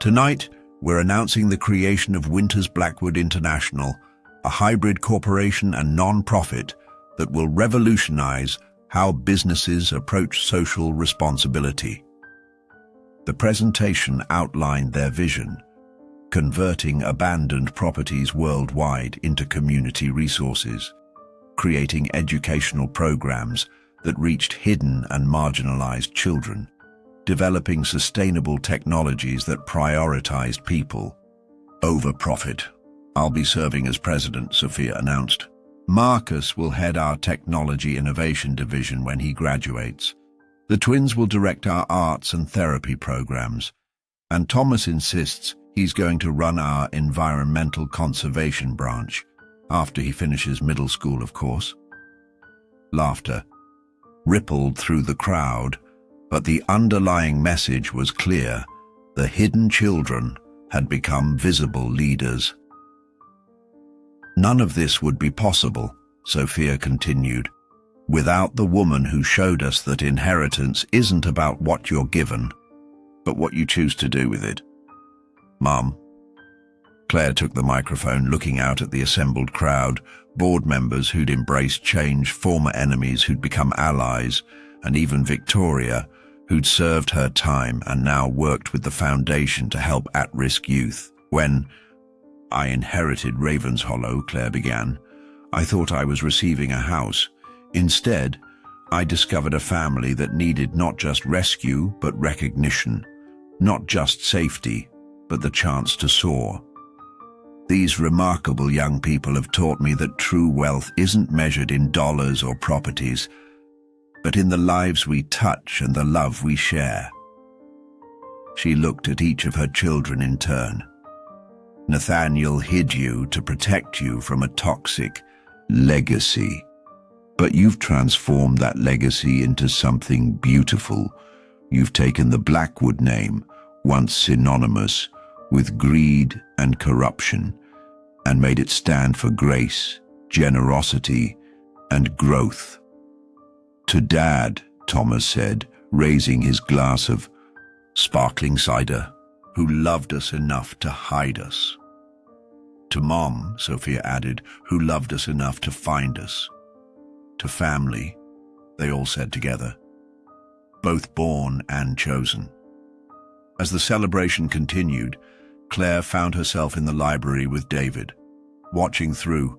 Tonight, we're announcing the creation of Winters Blackwood International, a hybrid corporation and non-profit that will revolutionize how businesses approach social responsibility. The presentation outlined their vision, converting abandoned properties worldwide into community resources, creating educational programs that reached hidden and marginalized children, developing sustainable technologies that prioritized people over profit. "I'll be serving as president," Sophia announced. "Marcus will head our Technology Innovation Division when he graduates. The twins will direct our arts and therapy programs, and Thomas insists he's going to run our environmental conservation branch, after he finishes middle school, of course." Laughter rippled through the crowd, but the underlying message was clear. The hidden children, had become visible leaders. None of this would be possible, Sophia continued, without the woman who showed us that inheritance isn't about what you're given, but what you choose to do with it. Mum. Claire took the microphone, looking out at the assembled crowd, board members who'd embraced change, former enemies who'd become allies, and even Victoria, who'd served her time and now worked with the foundation to help at-risk youth. When I inherited Ravenshollow, Claire began, I thought I was receiving a house. Instead, I discovered a family that needed not just rescue, but recognition, not just safety, but the chance to soar. These remarkable young people have taught me that true wealth isn't measured in dollars or properties, but in the lives we touch and the love we share. She looked at each of her children in turn. Nathaniel hid you to protect you from a toxic legacy, but you've transformed that legacy into something beautiful. You've taken the Blackwood name, once synonymous with greed and corruption, and made it stand for grace, generosity, and growth. To Dad, Thomas said, raising his glass of sparkling cider, who loved us enough to hide us. To Mom, Sophia added, who loved us enough to find us. To family, they all said together, both born and chosen. As the celebration continued, Claire found herself in the library with David, watching through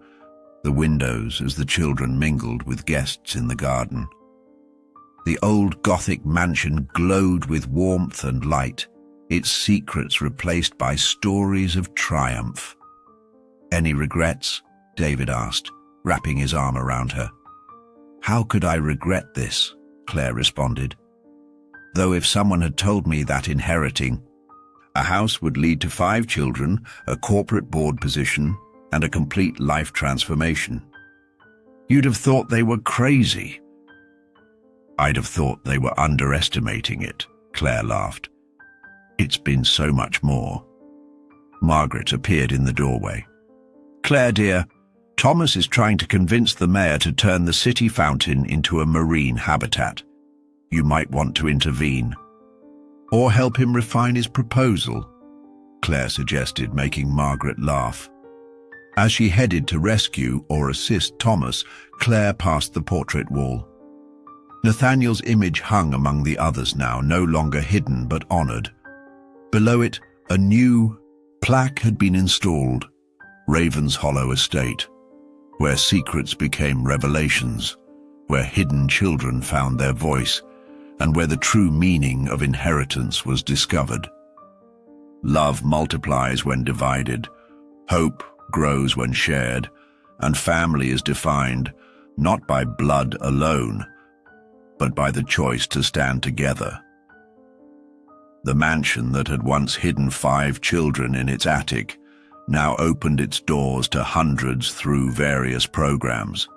the windows as the children mingled with guests in the garden. The old Gothic mansion glowed with warmth and light, its secrets replaced by stories of triumph. Any regrets? David asked, wrapping his arm around her. How could I regret this? Claire responded. Though if someone had told me that inheriting a house would lead to 5 children, a corporate board position, and a complete life transformation, you'd have thought they were crazy. I'd have thought they were underestimating it, Claire laughed. It's been so much more. Margaret appeared in the doorway. Claire, dear, Thomas is trying to convince the mayor to turn the city fountain into a marine habitat. You might want to intervene. Or help him refine his proposal, Claire suggested, making Margaret laugh. As she headed to rescue or assist Thomas, Claire passed the portrait wall. Nathaniel's image hung among the others now, no longer hidden but honored. Below it, a new plaque had been installed, Ravenshollow Estate, where secrets became revelations, where hidden children found their voice, and where the true meaning of inheritance was discovered. Love multiplies when divided, hope grows when shared, and family is defined not by blood alone, but by the choice to stand together. The mansion that had once hidden 5 children in its attic now opened its doors to hundreds through various programs.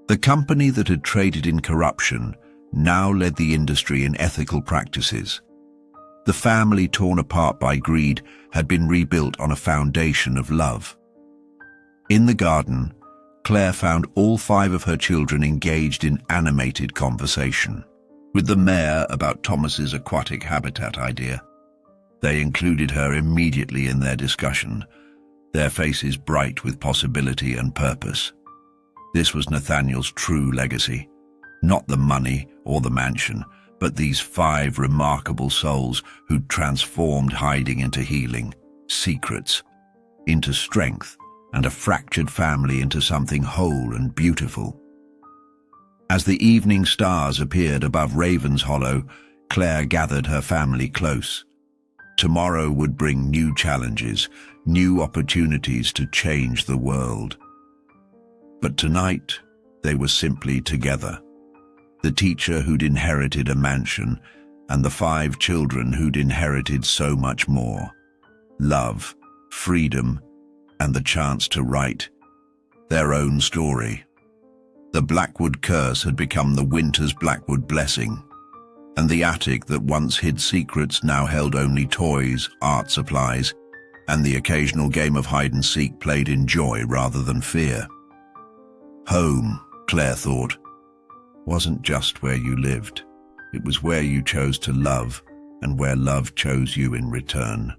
The company that had traded in corruption now led the industry in ethical practices. The family torn apart by greed had been rebuilt on a foundation of love. In the garden, Claire found all 5 of her children engaged in animated conversation with the mayor about Thomas's aquatic habitat idea. They included her immediately in their discussion, their faces bright with possibility and purpose. This was Nathaniel's true legacy, not the money or the mansion, but these 5 remarkable souls who'd transformed hiding into healing, secrets into strength, and a fractured family into something whole and beautiful. As the evening stars appeared above Ravenshollow, Claire gathered her family close. Tomorrow would bring new challenges, new opportunities to change the world. But tonight, they were simply together. The teacher who'd inherited a mansion, and the 5 children who'd inherited so much more. Love, freedom, and the chance to write their own story. The Blackwood curse had become the Winters Blackwood blessing. and the attic that once hid secrets now held only toys, art supplies, and the occasional game of hide-and-seek played in joy rather than fear. Home, Claire thought, wasn't just where you lived. It was where you chose to love, and where love chose you in return.